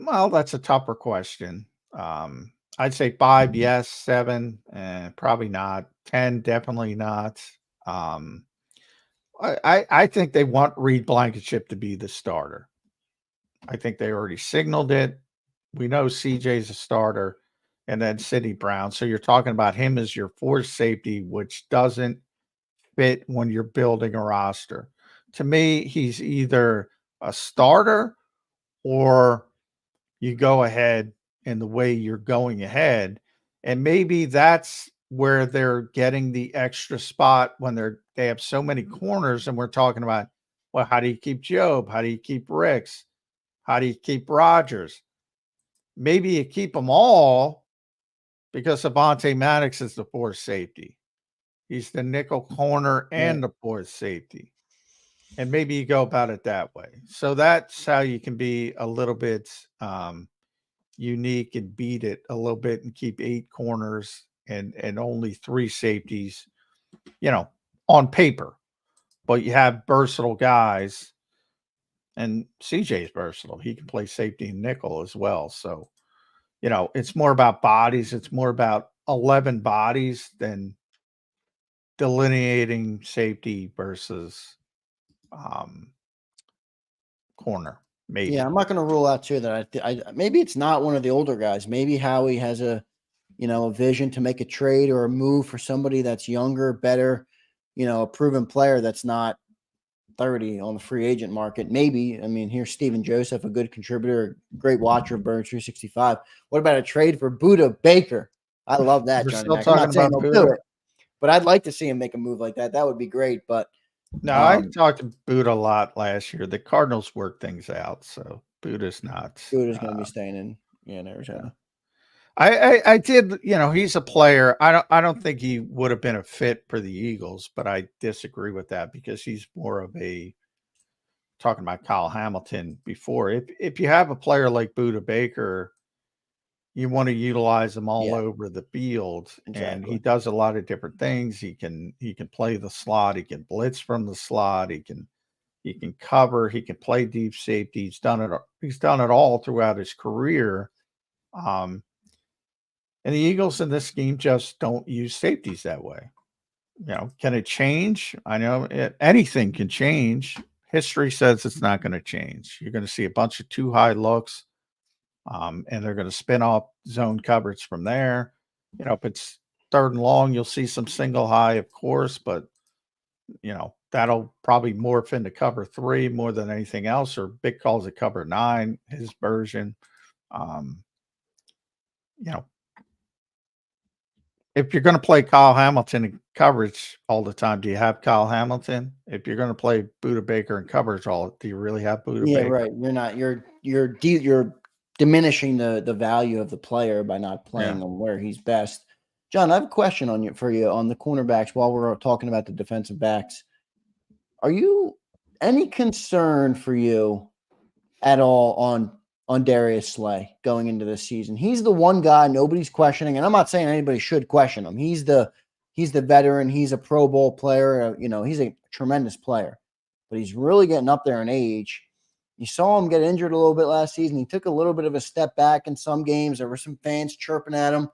Well, that's a tougher question. I'd say 5, yes. 7, probably not. 10, definitely not. I think they want Reed Blankenship to be the starter. I think they already signaled it. We know CJ's a starter, and then Sidney Brown. So you're talking about him as your fourth safety, which doesn't fit when you're building a roster. To me, he's either a starter or you go ahead in the way you're going ahead. And maybe that's where they're getting the extra spot when they have so many corners, and we're talking about, well, how do you keep Job? How do you keep Ricks? How do you keep Rogers? Maybe you keep them all because Avonte Maddox is the fourth safety. He's the nickel corner and the fourth safety. And maybe you go about it that way. So that's how you can be a little bit unique and beat it a little bit and keep 8 corners and only 3 safeties, on paper. But you have versatile guys, and CJ is versatile. He can play safety and nickel as well. So, it's more about bodies. It's more about 11 bodies than delineating safety versus corner. Maybe. Yeah, I'm not going to rule out too that I maybe it's not one of the older guys. Maybe Howie has a vision to make a trade or a move for somebody that's younger, better, a proven player that's not 30 on the free agent market. Maybe. I mean, here's Steven Joseph, a good contributor, great watcher of Bird 365. What about a trade for Buda Baker? I love that, We're Johnny still Mac. I'm not talking saying about they'll Buda. do it, but I'd like to see him make a move like that. That would be great. But no, I talked to Buda a lot last year. The Cardinals work things out, so Buda's not. Buda's going to be staying in Arizona. I did, he's a player. I don't think he would have been a fit for the Eagles, but I disagree with that because he's more of talking about Kyle Hamilton before. If you have a player like Buda Baker, you want to utilize him all over the field. Exactly. And he does a lot of different things. He can play the slot. He can blitz from the slot. He can cover. He can play deep safety. He's done it all throughout his career. And the Eagles in this scheme just don't use safeties that way. Can it change? I know anything can change. History says it's not going to change. You're going to see a bunch of too high looks. And they're going to spin off zone coverage from there. If it's 3rd and long, you'll see some single high, of course, but that'll probably morph into cover 3 more than anything else, or Vic calls it cover 9, his version. You know, if you're going to play Kyle Hamilton in coverage all the time, do you have Kyle Hamilton? If you're going to play Buda Baker in coverage do you really have Buda Yeah, Baker? right. You're diminishing the value of the player by not playing him where he's best. John, I have a question for you on the cornerbacks while we're talking about the defensive backs. Are you any concern for you at all on Darius Slay going into this season? He's the one guy nobody's questioning, and I'm not saying anybody should question him. He's the veteran. He's a Pro Bowl player. He's a tremendous player, but he's really getting up there in age. You saw him get injured a little bit last season. He took a little bit of a step back in some games. There were some fans chirping at him.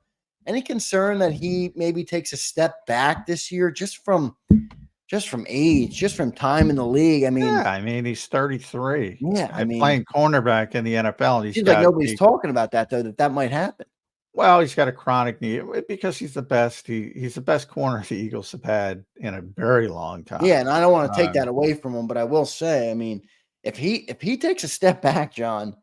Any concern that he maybe takes a step back this year just from age, just from time in the league? He's 33. Yeah, playing cornerback in the NFL. Seems like nobody's talking about that, though, that might happen. Well, he's got a chronic knee because he's the best. He's the best corner the Eagles have had in a very long time. Yeah, and I don't want to take that away from him, but I will say, if he takes a step back, John,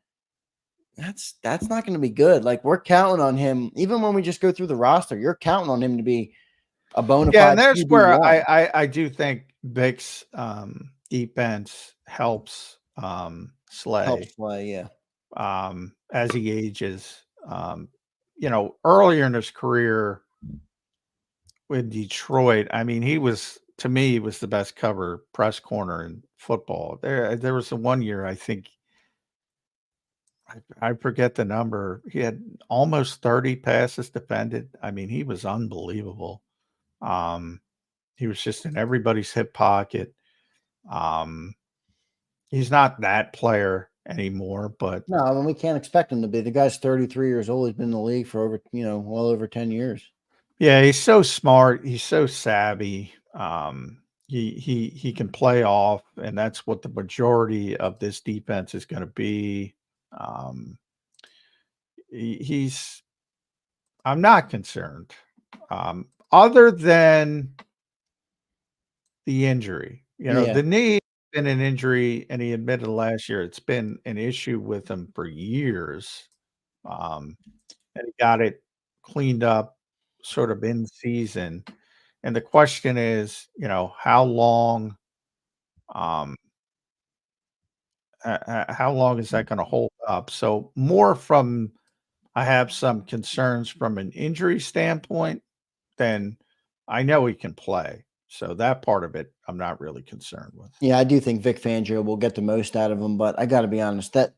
that's not going to be good. Like, we're counting on him, even when we just go through the roster. You're counting on him to be a bona fide. Yeah, and there's QB1. where I do think Vic's defense helps Slay. Helps Slay, yeah. As he ages. Earlier in his career with Detroit, he was the best cover press corner in football. There was the one year, I think, I forget the number. He had almost 30 passes defended. He was unbelievable. He was just in everybody's hip pocket. He's not that player anymore, but no, we can't expect him to be. The guy's 33 years old. He's been in the league for over, well over 10 years. Yeah, he's so smart. He's so savvy. He can play off, and that's what the majority of this defense is going to be. I'm not concerned. Other than the injury, the knee been an injury, and he admitted last year it's been an issue with him for years. And he got it cleaned up sort of in season. And the question is, how long is that going to hold up? So I have some concerns from an injury standpoint than I know he can play. So that part of it, I'm not really concerned with. Yeah, I do think Vic Fangio will get the most out of him, but I got to be honest, that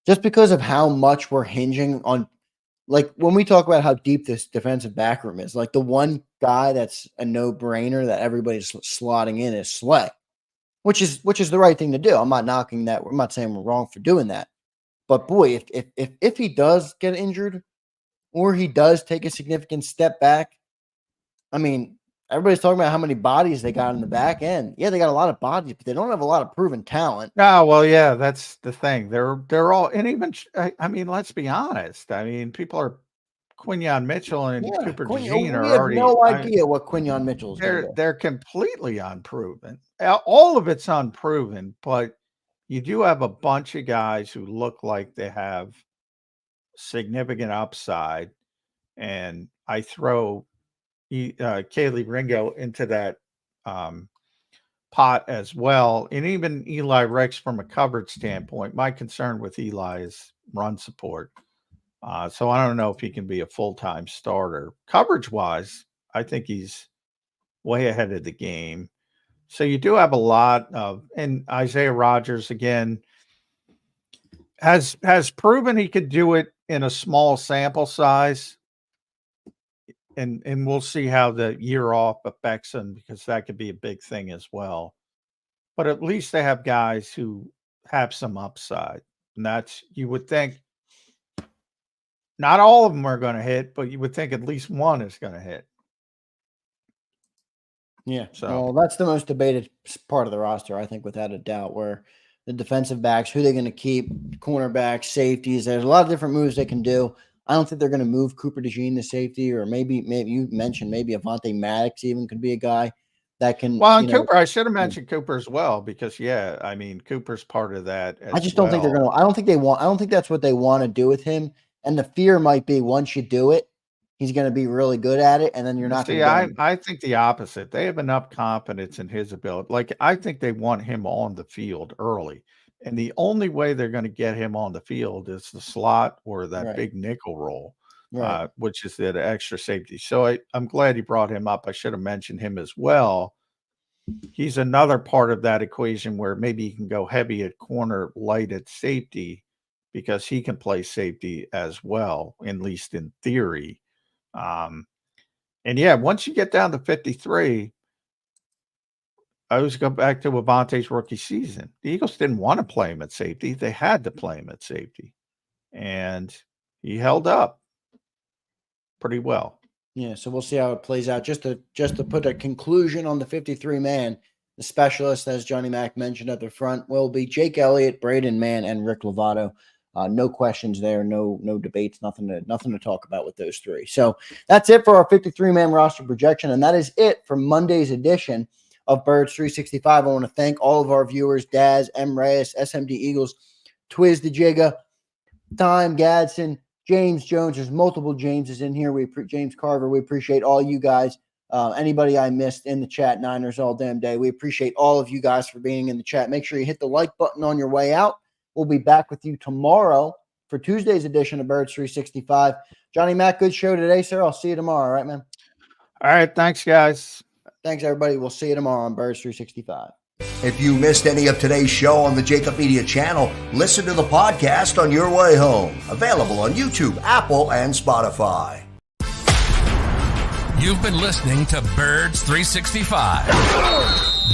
just because of how much we're hinging on, like when we talk about how deep this defensive back room is, like the one guy that's a no-brainer that everybody's slotting in is Slay, which is the right thing to do. I'm not knocking that. I'm not saying we're wrong for doing that. But boy, if he does get injured or he does take a significant step back, everybody's talking about how many bodies they got in the back end. Yeah, they got a lot of bodies, but they don't have a lot of proven talent. No, well, yeah, that's the thing. They're all, and even, let's be honest. People are Quinyon Mitchell and Cooper DeJean are already. We have no idea what Quinyon Mitchell is doing. They're completely unproven. All of it's unproven, but you do have a bunch of guys who look like they have significant upside, and I throw Kaylee Ringo into that pot as well, and even Eli Ricks from a coverage standpoint. My concern with Eli is run support, so I don't know if he can be a full-time starter. Coverage wise, I think he's way ahead of the game. So you do have a lot of, and Isaiah Rodgers again has proven he could do it in a small sample size. And we'll see how the year off affects him, because that could be a big thing as well. But at least they have guys who have some upside. And that's, you would think, not all of them are going to hit, but you would think at least one is going to hit. Yeah. So that's the most debated part of the roster, I think, without a doubt, where the defensive backs, who they're going to keep, cornerbacks, safeties. There's a lot of different moves they can do. I don't think they're going to move Cooper DeJean to safety, or maybe you mentioned maybe Avonte Maddox even could be a guy that can. Well, and Cooper, I should have mentioned Cooper as well, because I mean, Cooper's part of that. I just don't think they're going to. I don't think that's what they want to do with him. And the fear might be once you do it, he's going to be really good at it, and then you're not. See, I think the opposite. They have enough confidence in his ability. Like, I think they want him on the field early, and the only way they're going to get him on the field is the slot or that big nickel role, which is the extra safety. So I'm glad you brought him up. I should have mentioned him as well. He's another part of that equation where maybe he can go heavy at corner, light at safety, because he can play safety as well, at least in theory. And once you get down to 53, I always go back to Avante's rookie season. The Eagles didn't want to play him at safety. They had to play him at safety. And he held up pretty well. Yeah, so we'll see how it plays out. Just to put a conclusion on the 53-man, the specialist, as Johnny Mac mentioned at the front, will be Jake Elliott, Braden Mann, and Rick Lovato. No questions there, no debates, nothing to talk about with those three. So that's it for our 53-man roster projection, and that is it for Monday's edition of Birds 365. I want to thank all of our viewers: Daz, M. Reyes, SMD Eagles, Twiz the Jigga, Time, Gadsden, James Jones. There's multiple Jameses in here. James Carver. We appreciate all you guys. Anybody I missed in the chat, Niners all damn day. We appreciate all of you guys for being in the chat. Make sure you hit the like button on your way out. We'll be back with you tomorrow for Tuesday's edition of Birds 365. Johnny Mac, good show today, sir. I'll see you tomorrow. All right, man? All right. Thanks, guys. Thanks, everybody. We'll see you tomorrow on Birds 365. If you missed any of today's show on the JAKIB Media channel, listen to the podcast on your way home. Available on YouTube, Apple, and Spotify. You've been listening to Birds 365,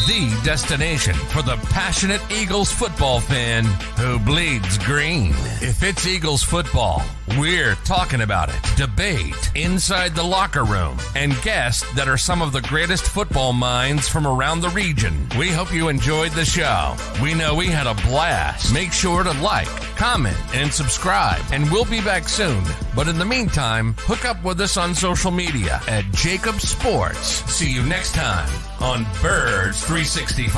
the destination for the passionate Eagles football fan who bleeds green. If it's Eagles football, we're talking about it. Debate, inside the locker room, and guests that are some of the greatest football minds from around the region. We hope you enjoyed the show. We know we had a blast. Make sure to like, comment, and subscribe, and we'll be back soon. But in the meantime, hook up with us on social media at JAKIB Sports. See you next time on Birds 365.